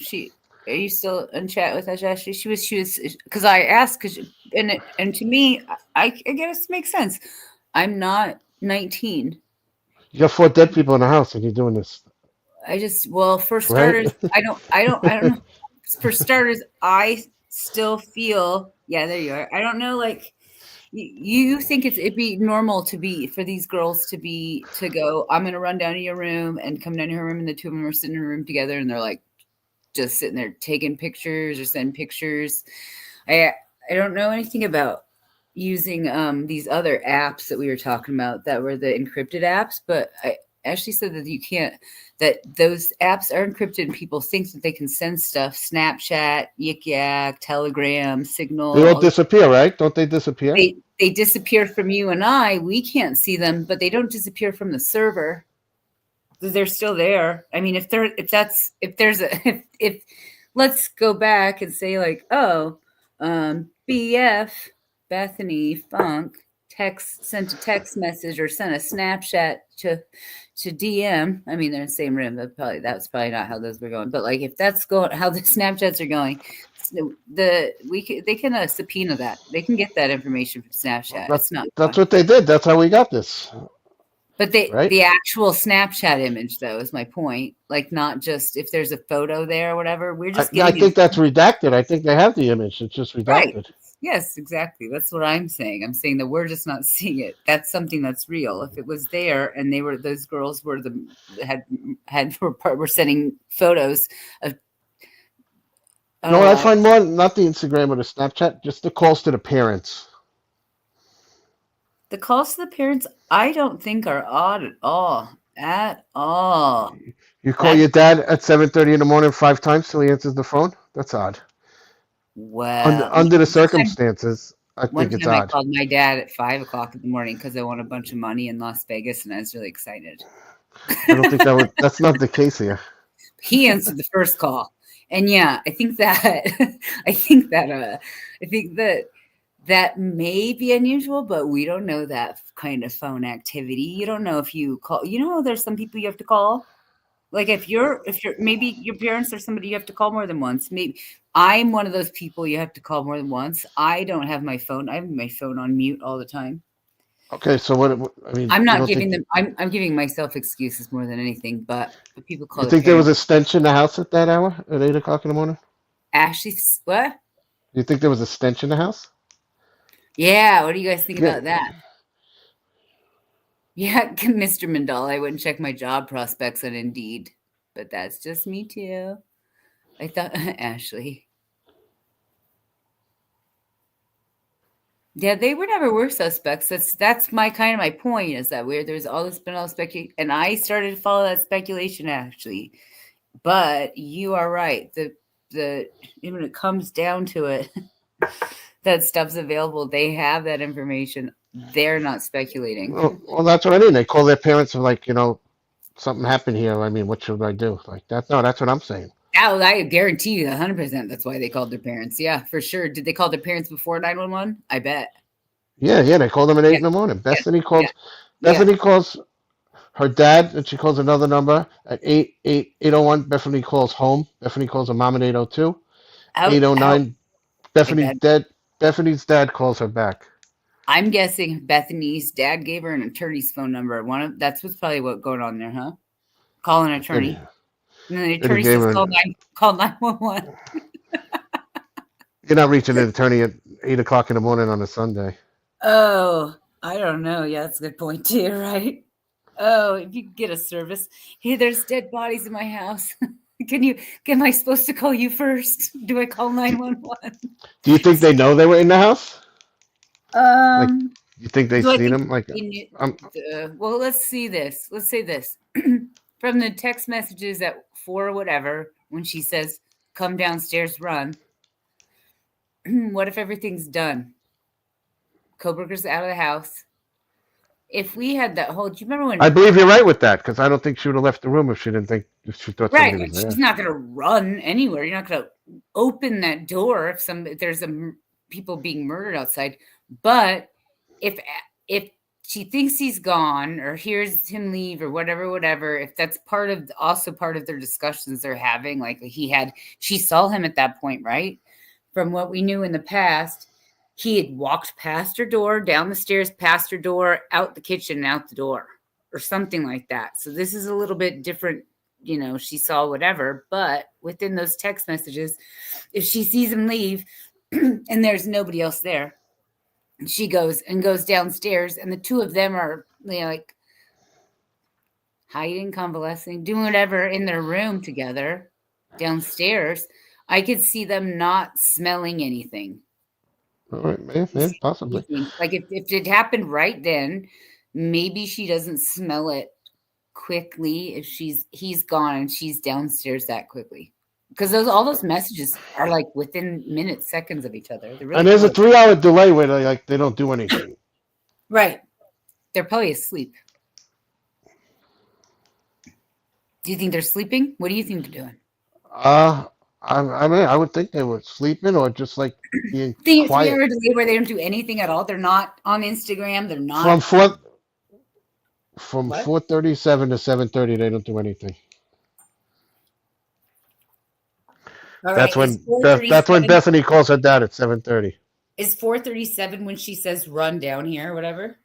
are you still in chat with us, Ashley? She was because I asked and to me, I guess it makes sense. I'm not 19. You got 4 dead people in the house, and you're doing this. For starters, right? I don't know. For starters, I still feel, yeah, there you are. I don't know, like you think it'd be normal for these girls to go, I'm gonna run down to your room and come down to her room, and the two of them are sitting in a room together, and they're like just sitting there taking pictures or sending pictures. I don't know anything about using these other apps that we were talking about that were the encrypted apps, but Ashley said that you can't, that those apps are encrypted and people think that they can send stuff. Snapchat, Yik Yak, Telegram, Signal. They all disappear, right? Don't they disappear? They disappear from you and I. We can't see them, but they don't disappear from the server. They're still there. I mean, if let's go back and say like, BF Bethany Funk sent a text message or sent a Snapchat to DM. I mean, they're in the same room. That's probably not how those were going. But like, if that's how the Snapchats are going, they can subpoena that. They can get that information from Snapchat. That's what they did. That's how we got this. But the actual Snapchat image, though, is my point. Like, not just if there's a photo there or whatever. We're just. I think that's redacted. I think they have the image. It's just redacted. Right. Yes, exactly. That's what I'm saying. I'm saying that we're just not seeing it. That's something that's real. If it was there and those girls were were sending photos of. No, I find more not the Instagram or the Snapchat, just the calls to the parents. The calls to the parents, I don't think are odd at all. At all. You call your dad at 7:30 in the morning 5 times till he answers the phone? That's odd. Well, under the circumstances, I think it's odd. I called my dad at 5 o'clock in the morning because I won a bunch of money in Las Vegas, and I was really excited. I don't think that's not the case here. He answered the first call, and yeah, I think that may be unusual, but we don't know that kind of phone activity. You don't know if you call. There's some people you have to call. Like if you're maybe your parents or somebody you have to call more than once. Maybe I'm one of those people you have to call more than once. I don't have my phone. I have my phone on mute all the time. Okay, so what I mean, I'm not giving them. I'm giving myself excuses more than anything. But people call. You think there was a stench in the house at that hour at 8 o'clock in the morning? Ashley, what? You think there was a stench in the house? Yeah. What do you guys think about that? Yeah, Mr. Mandel, I wouldn't check my job prospects on Indeed, but that's just me too. I thought, Ashley. Yeah, they were suspects. That's my point is that there's been all this speculation, and I started to follow that speculation actually. But you are right. When it comes down to it, that stuff's available. They have that information. They're not speculating. Well, that's what I mean. They call their parents like, something happened here. I mean, what should I do? Like that? No, that's what I'm saying. Oh, I guarantee you 100% that's why they called their parents. Yeah, for sure. Did they call their parents before 911? I bet. Yeah, they called them at 8 in the morning. Bethany calls. Bethany calls her dad, and she calls another number at 801. Bethany calls home. Bethany calls her mom at 802. 809. Bethany's dad calls her back. I'm guessing Bethany's dad gave her an attorney's phone number. That's probably what's going on there, huh? Call an attorney. And then the attorney says, call 911. You're not reaching an attorney at 8 o'clock in the morning on a Sunday. Oh, I don't know. Yeah, that's a good point too, right? Oh, if you get a service. Hey, there's dead bodies in my house. Am I supposed to call you first? Do I call 911? Do you think they know they were in the house? Like, you think they've so seen him? Like, well, let's see this. Let's say this. From the text messages at 4 or whatever, when she says, come downstairs, run. What if everything's done? Kohberger's out of the house. If we had that whole, do you remember when? I believe you're right with that, because I don't think she would have left the room if she thought Right, somebody was there. she's not going to run anywhere. You're not going to open that door if there's people being murdered outside. But if she thinks he's gone or hears him leave or whatever, if that's also part of their discussions they're having, like she saw him at that point, right? From what we knew in the past, he had walked past her door, down the stairs, past her door, out the kitchen, and out the door, or something like that. So this is a little bit different. She saw whatever, but within those text messages, if she sees him leave and there's nobody else there, she goes downstairs, and the two of them are like hiding, convalescing, doing whatever in their room together downstairs. I could see them not smelling anything. All right, man, possibly. Like if it happened right then, maybe she doesn't smell it quickly if he's gone and she's downstairs that quickly. Because all those messages are like within minutes, seconds of each other. Really and there's a 3-hour delay where they don't do anything. Right. They're probably asleep. Do you think they're sleeping? What do you think they're doing? I mean, I would think they were sleeping or just like being quiet. 3-hour delay where they don't do anything at all. They're not on Instagram. They're not from 4:37 to 7:30. They don't do anything. All that's right. That's when Bethany calls her dad at 7:30. Is 4:37 when she says run down here or whatever?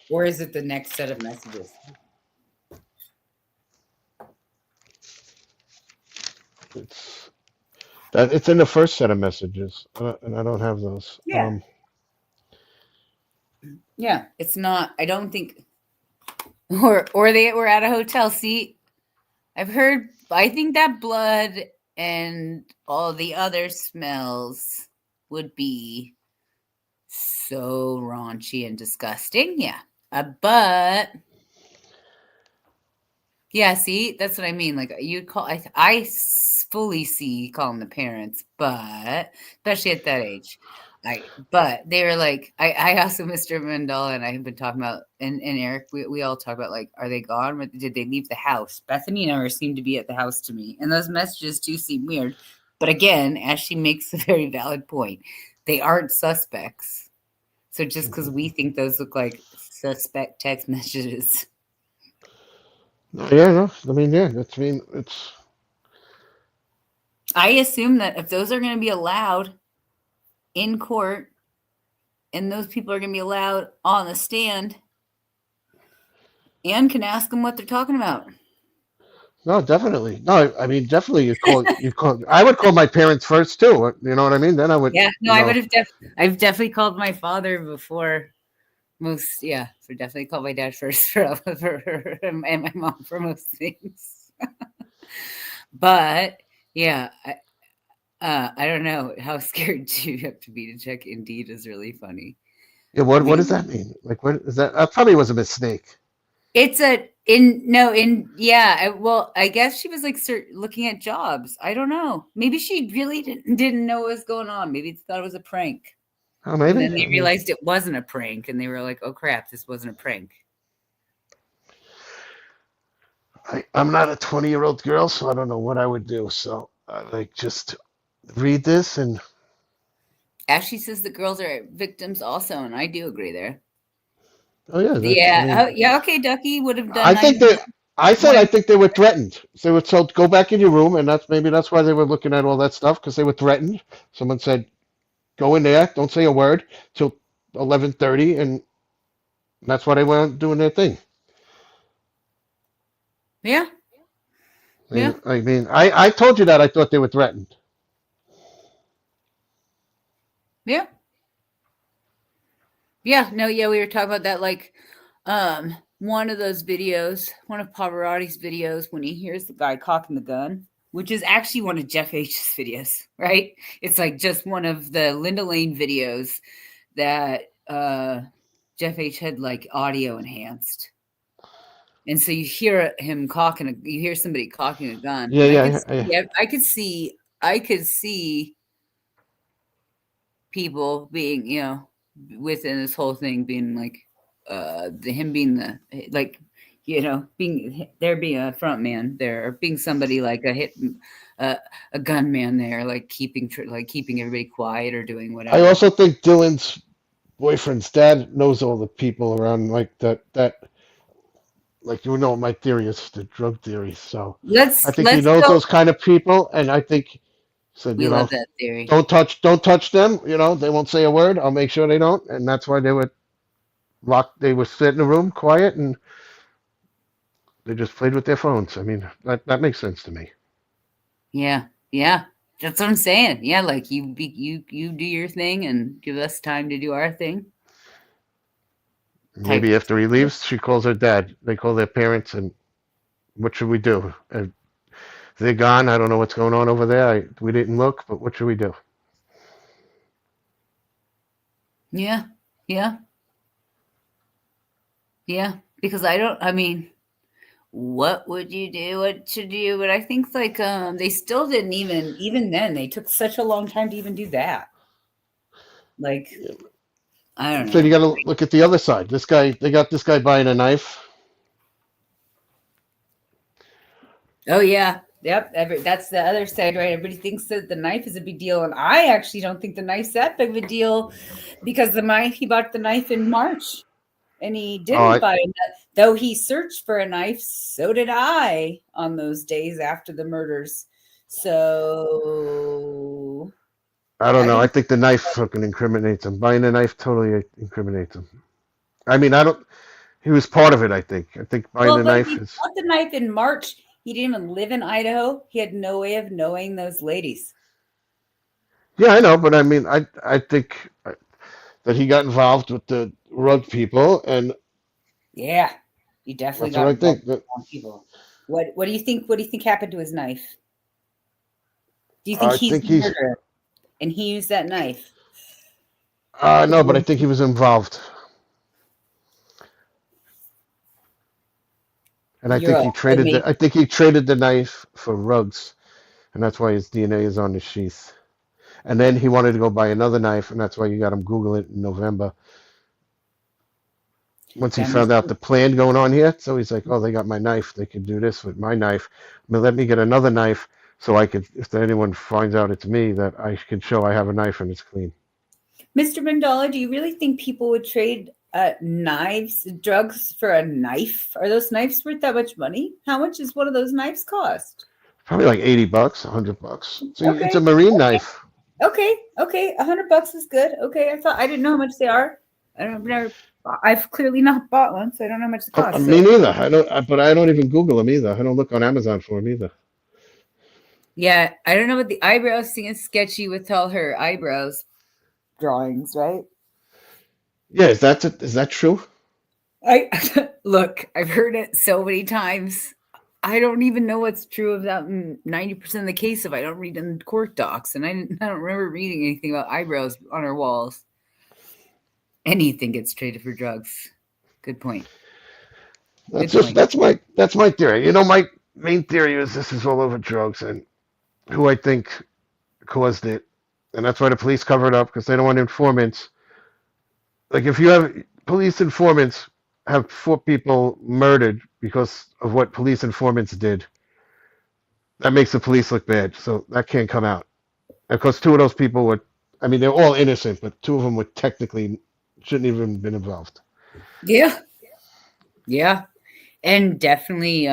Or is it the next set of messages? It's in the first set of messages, and I don't have those. Yeah. Yeah, it's not. I don't think, or they were at a hotel. See, I think that blood and all the other smells would be so raunchy and disgusting. Yeah, but. Yeah, see, that's what I mean. Like you'd call, I fully see calling the parents, but especially at that age, but they were like, I also, Mr. Mandela and I have been talking about, and Eric, we all talk about like, are they gone? Did they leave the house? Bethany never seemed to be at the house to me, and those messages do seem weird. But again, as she makes a very valid point, they aren't suspects. So just because we think those look like suspect text messages. Yeah, no. I mean, yeah. It's. I assume that if those are going to be allowed in court, and those people are going to be allowed on the stand, Anne can ask them what they're talking about. No, definitely. No, I mean, definitely. You call. I would call my parents first too. You know what I mean? Then I would. Yeah. No, I would have. I've definitely called my father before. So definitely call my dad first for and my mom for most things. But yeah, I don't know how scared do you have to be to check Indeed is really funny. Yeah, what does that mean? Like, what is that? Probably was a mistake. It's well, I guess she was like looking at jobs. I don't know. Maybe she really didn't know what was going on. Maybe thought it was a prank. Oh, maybe. And then they realized it wasn't a prank, and they were like, "Oh crap, this wasn't a prank." I'm not a 20-year-old girl, so I don't know what I would do. So just read this and. Ashley says the girls are victims also, and I do agree there. Oh yeah. Yeah. Okay, Ducky would have done. I think they were threatened. They were told go back in your room, and that's why they were looking at all that stuff, because they were threatened. Someone said, "Go in there, don't say a word till 11:30," and that's why they weren't doing their thing. Yeah. Yeah. I mean, I told you that I thought they were threatened. Yeah. Yeah. No. Yeah. We were talking about that. Like, one of those videos, one of Pavarotti's videos, when he hears the guy cocking the gun, which is actually one of Jeff H's videos, right? It's like just one of the Linda Lane videos that Jeff H had like audio enhanced. And so you hear him cocking, you hear somebody cocking a gun. Yeah, I could see people being, you know, within this whole thing being like, him being the, like, you know, being a front man there, or being somebody like a gunman there, like keeping everybody quiet or doing whatever. I also think Dylan's boyfriend's dad knows all the people around like that. Like, you know, my theory is the drug theory. So I think he knows those kind of people, and I think said, we you love know, that theory. don't touch them. You know, they won't say a word. I'll make sure they don't, and that's why they would they would sit in a room quiet, and they just played with their phones. I mean, that makes sense to me. Yeah, that's what I'm saying. Yeah, like you do your thing and give us time to do our thing. Maybe after he leaves, she calls her dad. They call their parents, and what should we do? They're gone. I don't know what's going on over there. We didn't look, but what should we do? Yeah. Because I mean, what would you do? What should you do? But I think like they still didn't even then, they took such a long time to even do that. Like, I don't know. So you got to look at the other side. They got this guy buying a knife. Oh yeah, yep. That's the other side, right? Everybody thinks that the knife is a big deal, and I actually don't think the knife's that big of a deal, because he bought the knife in March, and he didn't buy it. Though he searched for a knife, so did I on those days after the murders. So I don't know. I think the knife fucking incriminates him. Buying a knife totally incriminates him. I mean, he was part of it, I think. I think buying the knife he bought the knife in March. He didn't even live in Idaho. He had no way of knowing those ladies. Yeah, I know, but I mean, I think that he got involved with the rug people, and yeah, he definitely got involved with people. What do you think? What do you think happened to his knife? Do you think he's the murderer and he used that knife? No, but I think he was involved. And I think he traded the knife for rugs, and that's why his DNA is on the sheath. And then he wanted to go buy another knife, and that's why you got him Google it in November. Once he found out the plan going on here, so he's like, "Oh, they got my knife. They could do this with my knife. But let me get another knife, so I could, if anyone finds out it's me, that I can show I have a knife and it's clean." Mr. Mandala, do you really think people would trade drugs for a knife? Are those knives worth that much money? How much is one of those knives cost? Probably like $80, $100. So it's a marine knife. Okay, $100 is good. Okay, I didn't know how much they are. I've clearly not bought one, so I don't know how much it costs. Me neither. But I don't even Google them either. I don't look on Amazon for them either. Yeah, I don't know what the eyebrows thing is sketchy with all her eyebrows drawings, right? Yeah, is that true? Look, I've heard it so many times. I don't even know what's true of that 90% of the case if I don't read in court docs, and I don't remember reading anything about eyebrows on her walls. Anything gets traded for drugs. Good point. That's my theory. You know, my main theory is this is all over drugs and who I think caused it, and that's why the police cover it up, because they don't want informants. Like, if you have police informants have 4 people murdered because of what police informants did, that makes the police look bad. So that can't come out. Of course, 2 of those people they're all innocent, but 2 of them were technically shouldn't even been involved. Yeah. And definitely,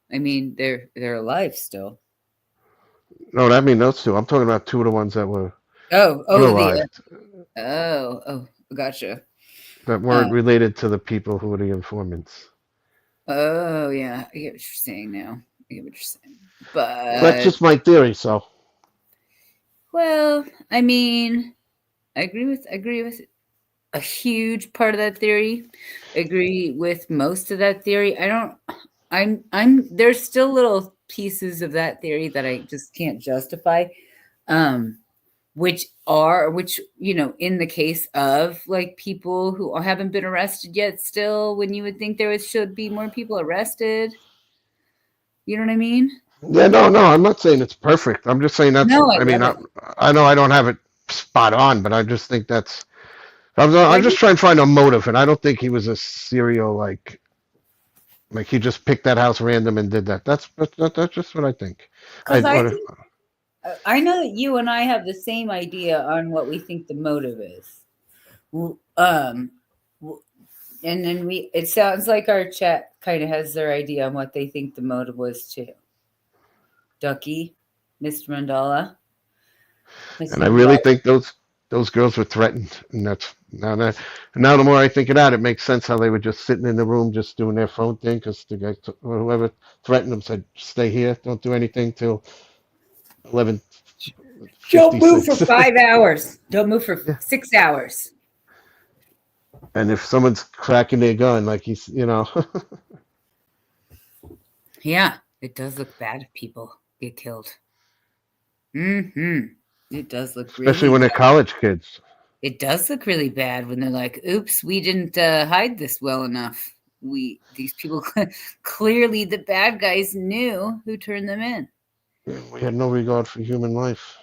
they're alive still. No, I mean those 2. I'm talking about 2 of the ones that were gotcha. That weren't related to the people who were the informants. Oh yeah, I get what you're saying now. But that's just my theory. So, well, I mean, I agree with a huge part of that theory. I agree with most of that theory. There's still little pieces of that theory that I just can't justify. which, in the case of like people who haven't been arrested yet still, when you would think should be more people arrested. You know what I mean? Yeah, no, I'm not saying it's perfect. I'm just saying No, I I mean, love it. I know I don't have it spot on, but I just think I'm just trying to find a motive, and I don't think he was a serial, like he just picked that house random and did that. That's just what I think. I know that you and I have the same idea on what we think the motive is. And then it sounds like our chat kind of has their idea on what they think the motive was too. Ducky, Mr. Mandala. And I really think those girls were threatened, and that's now the more I think it out, it makes sense how they were just sitting in the room just doing their phone thing because the guy or whoever threatened them said, "Stay here, don't do anything till 11." Don't move for 5 hours. Don't move for 6 hours. And if someone's cracking their gun, like he's, Yeah, it does look bad if people get killed. It does look really especially when they're college kids. It does look really bad when they're like, oops, we didn't hide this well enough. These people, clearly the bad guys knew who turned them in. We had no regard for human life.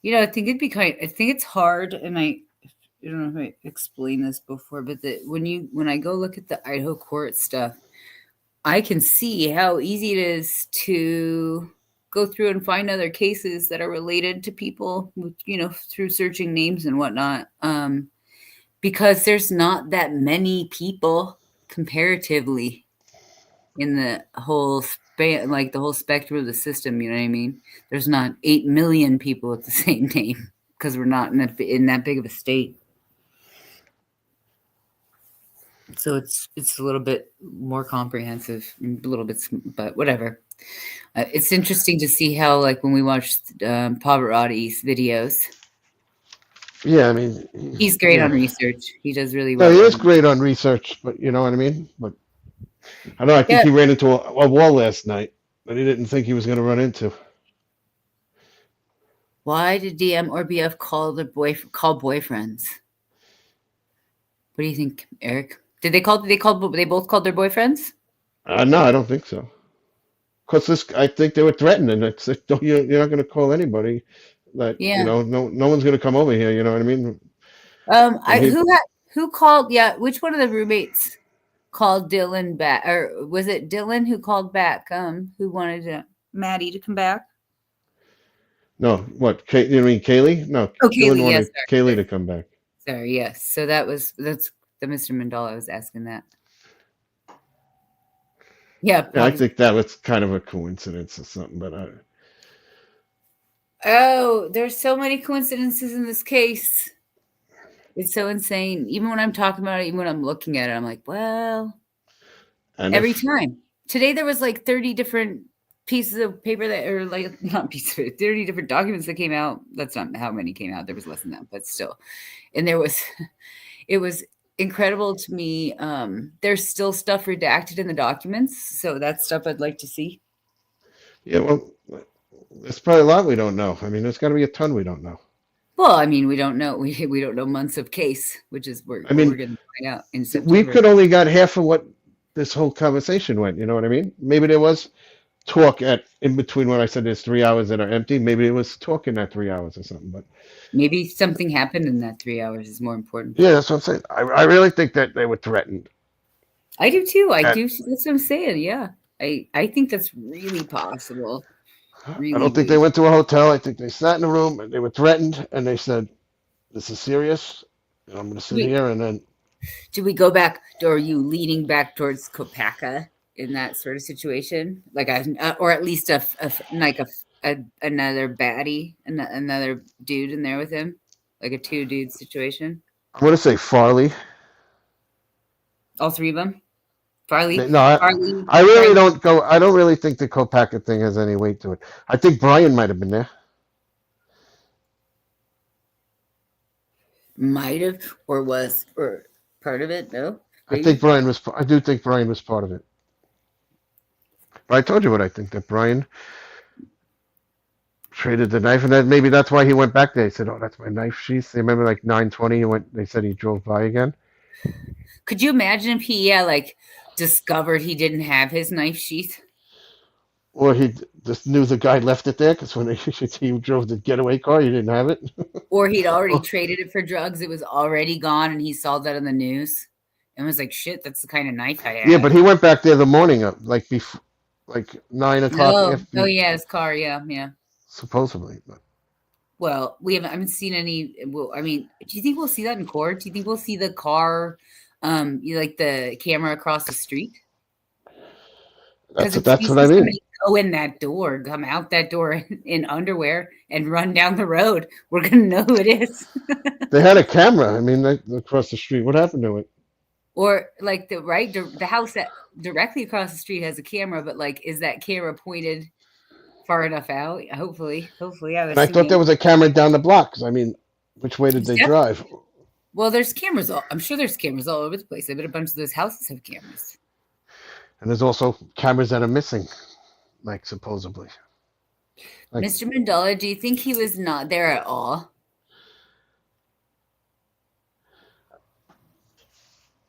I think I think it's hard, and I don't know if I explained this before, but when I go look at the Idaho court stuff, I can see how easy it is to go through and find other cases that are related to people, through searching names and whatnot. Because there's not that many people comparatively in the whole span, like the whole spectrum of the system. You know what I mean? There's not 8 million people with the same name because we're not in that big of a state. So it's a little bit more comprehensive, a little bit, but whatever. It's interesting to see how, like, when we watch Pavarotti's videos. Yeah, I mean, he's great on research. He does really well. No, he is great on research, but you know what I mean? But I think he ran into a wall last night that he didn't think he was going to run into. Why did DM or BF call boyfriends? What do you think, Eric? They both called their boyfriends? No, I don't think so. Because I think they were threatening. It's like, you're not going to call anybody that, no one's going to come over here. You know what I mean? Who called? Yeah. Which one of the roommates called Dylan back? Or was it Dylan who called back? Who wanted Maddie to come back? No, what? You mean Kaylee? No, Dylan wanted Kaylee to come back. Sorry, yes. So that's the Mr. Mandala was asking that. Yeah, I think that was kind of a coincidence or something, but there's so many coincidences in this case. It's so insane. Even when I'm talking about it, even when I'm looking at it, I'm like, well, every time. Today there was like 30 different pieces of paper that are like, not pieces of 30 different documents that came out. That's not how many came out. There was less than that, but still. And it was incredible to me. There's still stuff redacted in the documents, so that's stuff I'd like to see. Yeah, well, there's probably a lot we don't know. I mean, there's got to be a ton we don't know. Well, I mean, we don't know. We don't know months of case, which is we're going to find out in September. We could only got half of what this whole conversation went. You know what I mean? Maybe there was talk in between when I said there's 3 hours that are empty. Maybe it was talk in that 3 hours or something, but. Maybe something happened in that 3 hours is more important. Yeah, that's what I'm saying. I really think that they were threatened. I do too. I do. That's what I'm saying. Yeah. I think that's really possible. Really, I don't think they went to a hotel. I think they sat in a room and they were threatened and they said, this is serious. And I'm going to sit here and then. Do we go back, or are you leaning back towards Kopaka in that sort of situation? Like or at least another baddie, another dude in there with him, like a 2-dude situation. I'm going to say Farley. All 3 of them. Farley. No, Farley, I really don't go. I don't really think the Kopaka thing has any weight to it. I think Brian might have been there. Might have, or was, or part of it. No. Maybe? I do think Brian was part of it. But I told you what I think, that Brian traded the knife, and then maybe that's why he went back there. He said, "Oh, that's my knife sheath." They remember like 9:20. He went. They said he drove by again. Could you imagine if he like discovered he didn't have his knife sheath? Or he just knew the guy left it there because when he drove the getaway car, he didn't have it. Or he'd already traded it for drugs. It was already gone, and he saw that on the news and was like, "Shit, that's the kind of knife I have." Yeah, but he went back there the morning of, like before, like 9 o'clock. Oh yeah, his car. Yeah. Supposedly. But. Well, I haven't seen any. Well, I mean, do you think we'll see that in court? Do you think we'll see the car, like the camera across the street? That's what I mean. Go in that door, come out that door in underwear, and run down the road. We're gonna know who it is. They had a camera. I mean, across the street. What happened to it? Or like the house that directly across the street has a camera, but like, is that camera pointed far enough out? Hopefully, I thought there was a camera down the block. Because I mean, which way did they drive? Well, there's cameras. I'm sure there's cameras all over the place. I bet a bunch of those houses have cameras. And there's also cameras that are missing, like supposedly. Like, Mr. Mandela, do you think he was not there at all?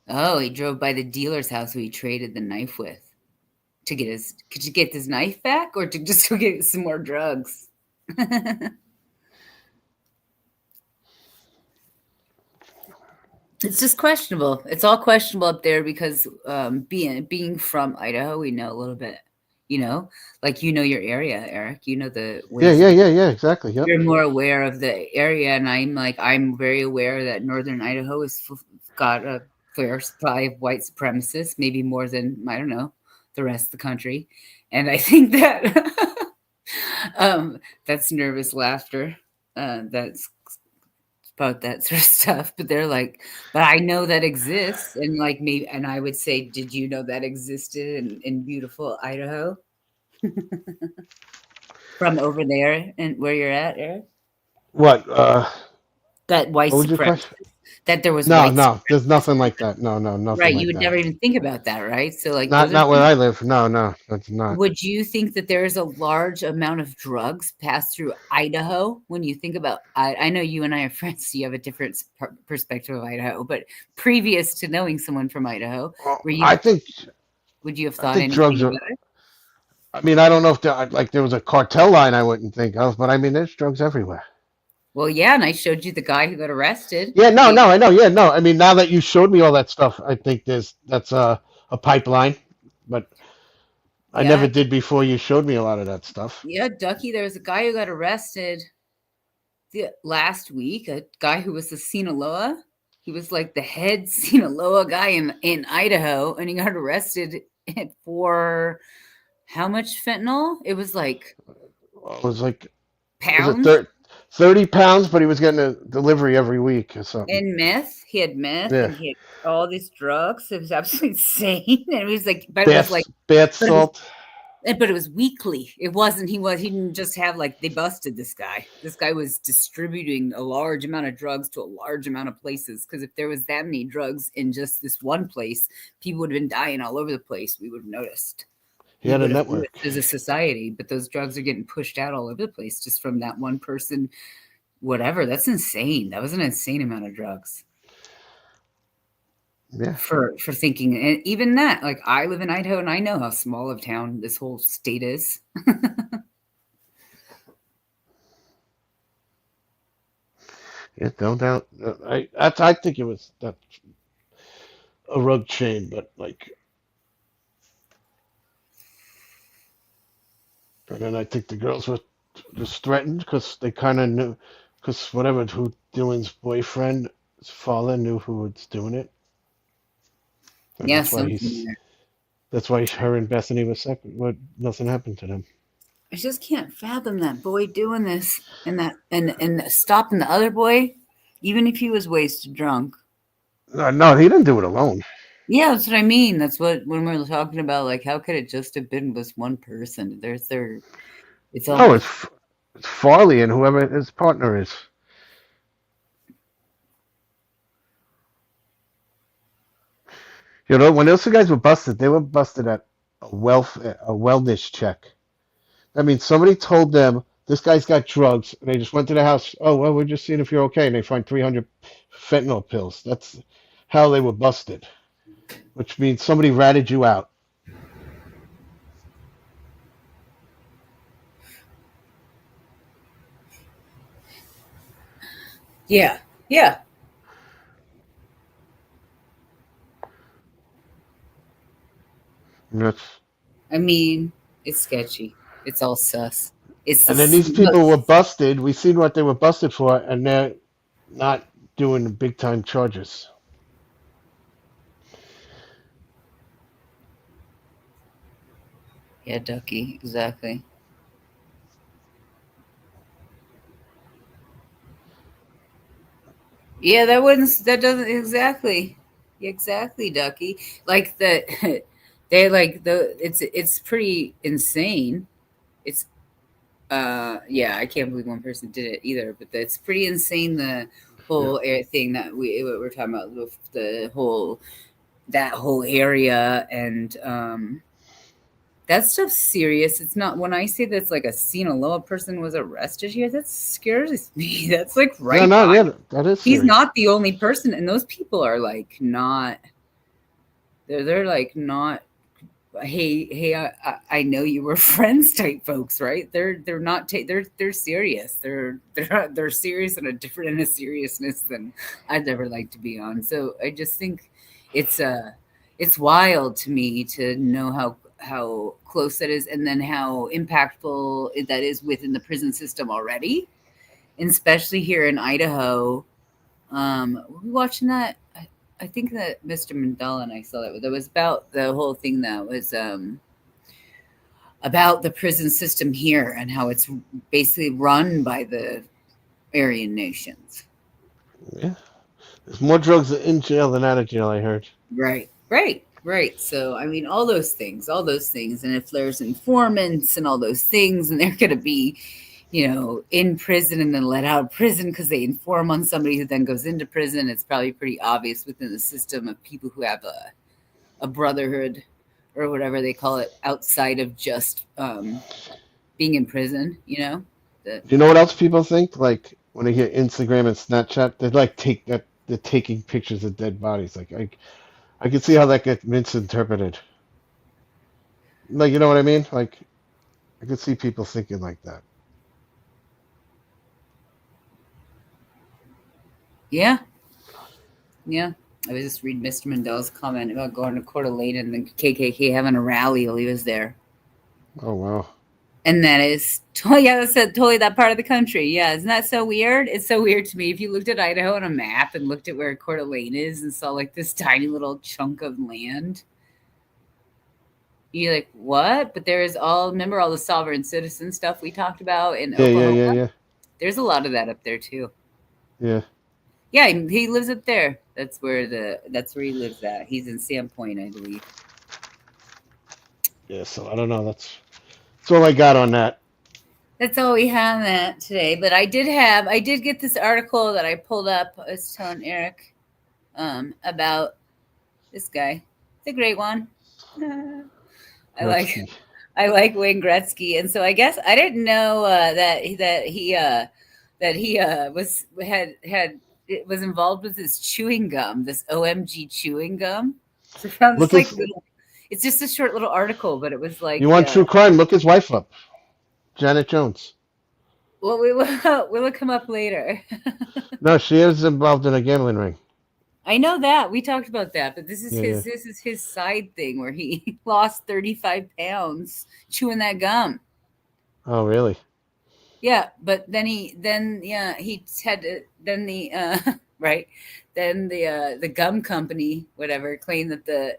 Oh, he drove by the dealer's house who he traded the knife with to get his knife back, or to just go get some more drugs? It's just questionable. It's all questionable up there because being from Idaho, we know a little bit. Like your area, Eric. You know the ways. Yeah, exactly. Yep. You're more aware of the area, and I'm very aware that northern Idaho has got a fair supply of white supremacists, maybe more than, I don't know, the rest of the country. And I think that that's nervous laughter. That's about that sort of stuff. But they're like, but I know that exists. And like maybe, and I would say, did you know that existed in beautiful Idaho? From over there and where you're at, Eric? What? That white supremacy. That there was no, there's nothing like that. No, nothing. Right, like you would that. never even think about that, right? So like, not where I live. No, that's not. Would you think that there is a large amount of drugs passed through Idaho? When you think about, I know you and I are friends, so you have a different perspective of Idaho. But previous to knowing someone from Idaho, would you have thought anything drugs about it? I mean, I don't know if there was a cartel line I wouldn't think of, but I mean, there's drugs everywhere. Well, yeah, and I showed you the guy who got arrested. Yeah, no, I know. Yeah, no. I mean, now that you showed me all that stuff, I think that's a pipeline, but I never did before you showed me a lot of that stuff. Yeah, Ducky, there was a guy who got arrested last week, a guy who was a Sinaloa. He was like the head Sinaloa guy in Idaho, and he got arrested for how much fentanyl? It was like pounds. 30 pounds, but he was getting a delivery every week or something. And meth. He had meth and he had all these drugs. It was absolutely insane. And it was like, but it was like bath salt. But it was weekly. It wasn't, he didn't just have they busted this guy. This guy was distributing a large amount of drugs to a large amount of places. Because if there was that many drugs in just this one place, people would have been dying all over the place. We would have noticed. He had a network as a society, but those drugs are getting pushed out all over the place just from that one person, whatever. That's insane. That was an insane amount of drugs. Yeah. For thinking, and even that, like I live in Idaho and I know how small of town this whole state is. Yeah, no doubt. I think it was a rug chain, but and then I think the girls were just threatened because they kind of knew, because who Dylan's boyfriend, his father knew who was doing it. And that's why her and Bethany were separate. Nothing happened to them. I just can't fathom that boy doing this and stopping the other boy, even if he was wasted drunk. No, he didn't do it alone. Yeah, that's what I mean. That's what when we're talking about, like, how could it just have been this one person? It's Farley and whoever his partner is. You know, when those two guys were busted, they were busted at a wellness check. I mean, somebody told them this guy's got drugs, and they just went to the house. Oh, well, we're just seeing if you're okay, and they find 300 fentanyl pills. That's how they were busted, which means somebody ratted you out. Yeah, yeah. That's, I mean, it's sketchy. It's all sus. It's and then these people were busted. We seen what they were busted for, and they're not doing the big time charges. Yeah, Ducky, exactly. Yeah, that doesn't exactly, Ducky. Like they like it's pretty insane. It's yeah, I can't believe one person did it either, but it's pretty insane the whole thing that we're talking about with that whole area and that stuff's serious. It's not when I say that's like a Sinaloa person was arrested here. That scares me. That's like right. Yeah, no, yeah, that is. He's serious. not the only person, and those people are like not. They're like not. Hey, I know you were friends type folks, right? They're not. They're serious. They're serious in a seriousness than I'd ever like to be on. So I just think it's wild to me to know how close that is, and then how impactful that is within the prison system already, and especially here in Idaho. Were we watching that? I think that Mr. Mandela and I saw that was about the whole thing that was about the prison system here and how it's basically run by the Aryan nations. Yeah, there's more drugs in jail than out of jail. I heard. Right. So, I mean, all those things. And if there's informants and all those things, and they're going to be, in prison and then let out of prison because they inform on somebody who then goes into prison, it's probably pretty obvious within the system of people who have a brotherhood or whatever they call it outside of just being in prison, Do you know what else people think? Like when they hear Instagram and Snapchat, they're taking pictures of dead bodies. Like I can see how that gets misinterpreted. Like, you know what I mean? Like, I could see people thinking like that. Yeah. I was just reading Mr. Mandela's comment about going to Coeur d'Alene and the KKK having a rally while he was there. Oh, wow. And that is totally that part of the country. Yeah, isn't that so weird? It's so weird to me. If you looked at Idaho on a map and looked at where Coeur d'Alene is and saw like this tiny little chunk of land, you're like, what? But remember all the sovereign citizen stuff we talked about in Oklahoma? Yeah. There's a lot of that up there too. Yeah. Yeah, he lives up there. That's where he lives at. He's in Sandpoint, I believe. Yeah, so I don't know. That's all I got on that. That's all we have on that today. But I did get this article that I pulled up. I was telling Eric about this guy. It's a great one. I like Wayne Gretzky, and so I guess I didn't know that he was involved with this chewing gum, this OMG chewing gum. So I found this it's just a short little article, but it was like you want true crime? Look his wife up, Janet Jones. Well, we'll look him up later. No, she is involved in a gambling ring. I know that we talked about that, but this is his side thing where he lost 35 pounds chewing that gum. Oh, really? Yeah, but then he had to right. Then the gum company, whatever, claimed that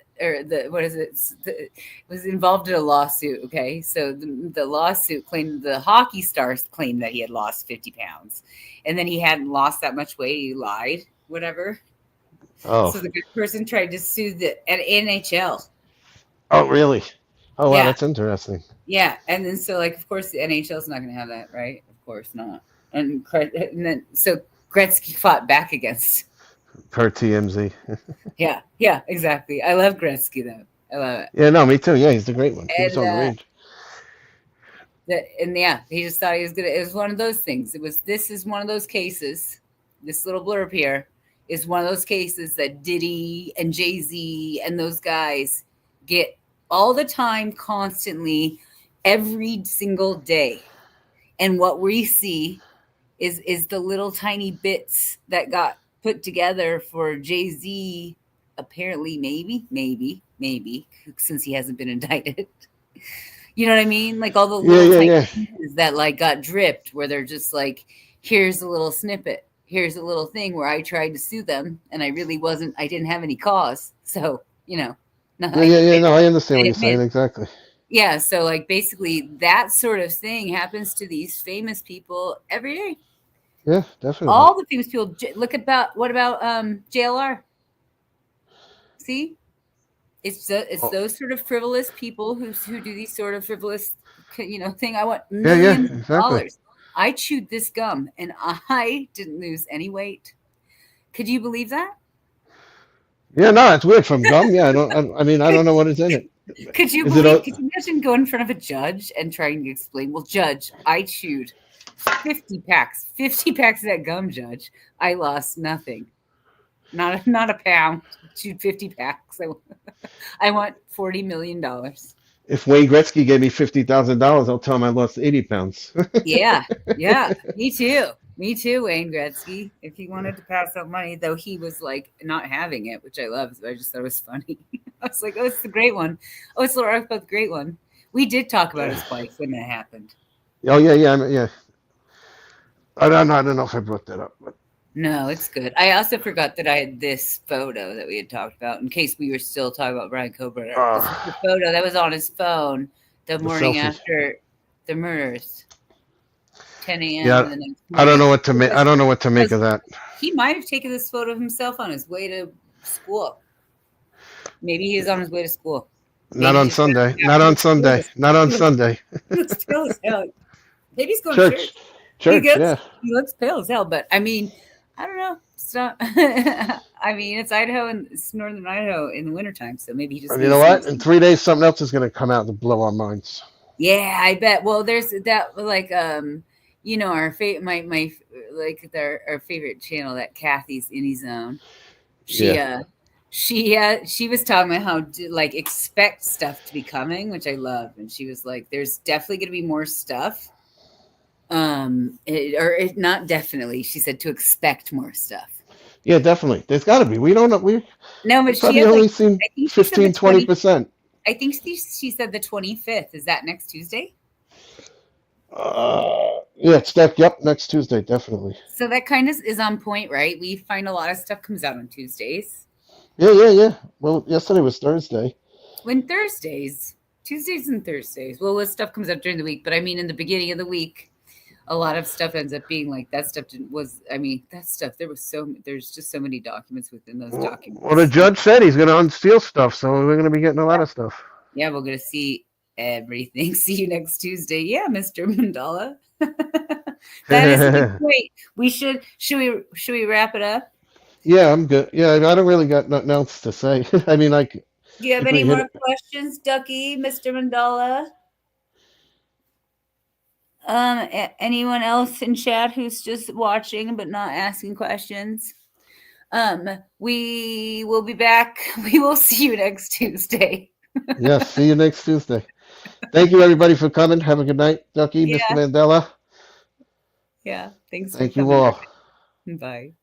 was involved in a lawsuit. Okay, so the lawsuit claimed the hockey stars claimed that he had lost 50 pounds, and then he hadn't lost that much weight. He lied, whatever. Oh. So the good person tried to sue the NHL. Oh, really? Oh, wow, Yeah. that's interesting. Yeah, and then so of course the NHL's not going to have that, right? Of course not. And then so Gretzky fought back against. Per TMZ. Yeah, exactly. I love Gretzky though. I love it. Yeah, no, me too. Yeah, he's the great one. He's all the rage. He just thought he was gonna. It was one of those things. This is one of those cases. This little blurb here is one of those cases that Diddy and Jay-Z and those guys get all the time, constantly, every single day. And what we see is the little tiny bits that got put together for Jay-Z, apparently, maybe, since he hasn't been indicted. You know what I mean? Like all the little pieces that like got dripped, where they're just like, here's a little snippet, here's a little thing where I tried to sue them, and I didn't have any cause. So, no. No, I understand what you're saying, exactly. Yeah, so like basically that sort of thing happens to these famous people every day. Yeah, definitely. All the famous people. What about JLR? See? It's those sort of frivolous people who do these sort of frivolous, thing. I want millions of dollars. I chewed this gum and I didn't lose any weight. Could you believe that? Yeah, no, it's weird from gum. Yeah, I don't know what is in it. Could you imagine going in front of a judge and trying to explain? Well, judge, I chewed 50 packs of that gum, judge. I lost nothing. Not a pound. Chewed 50 packs. I want $40 million. If Wayne Gretzky gave me $50,000, I'll tell him I lost 80 pounds. Yeah. Me too, Wayne Gretzky. If he wanted to pass out money, though he was like not having it, which I love. So I just thought it was funny. I was like, oh, it's the great one. Oh, it's Laura about the great one. We did talk about his wife when that happened. Oh, yeah. I don't know if I brought that up, but. No, it's good. I also forgot that I had this photo that we had talked about in case we were still talking about Brian Kohberger. The photo that was on his phone the morning after the murders, 10 a.m. Yeah, the next morning. I don't know what to make. I don't know what to make of that. He might have taken this photo of himself on his way to school. Maybe he's on his way to school. Not on Sunday. Not on Sunday. Not on Sunday. He looks pale as hell. Maybe he's going to church. He looks pale as hell, but I mean, I don't know. It's not. I mean, it's Idaho and it's northern Idaho in the wintertime, so maybe he just. You know what? In 3 days, something else is going to come out to blow our minds. Yeah, I bet. Well, there's that, like, our our favorite channel, that Kathy's Innie Zone. She was talking about how to expect stuff to be coming, which I love, and she was like, "There's definitely going to be more stuff." Not definitely. She said to expect more stuff. Yeah, definitely. There's got to be. We don't know. No, but she only seen 15-20%. I think she said the 25th. Is that next Tuesday? Yeah, it's next Tuesday, definitely. So that kind of is on point, right? We find a lot of stuff comes out on Tuesdays. Yeah. Well, yesterday was Thursday. Tuesdays and Thursdays. Well, what stuff comes out during the week? But I mean, in the beginning of the week, a lot of stuff ends up being like that stuff there's just so many documents within those documents. Well, the judge said he's going to unseal stuff, so we're going to be getting a lot of stuff. Yeah, we're going to see everything. See you next Tuesday. Yeah, Mr. Mandala. That is a good point. Should we wrap it up? Yeah, I'm good. Yeah, I don't really got nothing else to say. I mean, do you have any more questions, Ducky, Mr. Mandala? Anyone else in chat who's just watching but not asking questions? We will be back. We will see you next Tuesday. Yes, see you next Tuesday. Thank you, everybody, for coming. Have a good night, Ducky, Mr. Mandela. Yeah, thanks. Thank you all. Bye.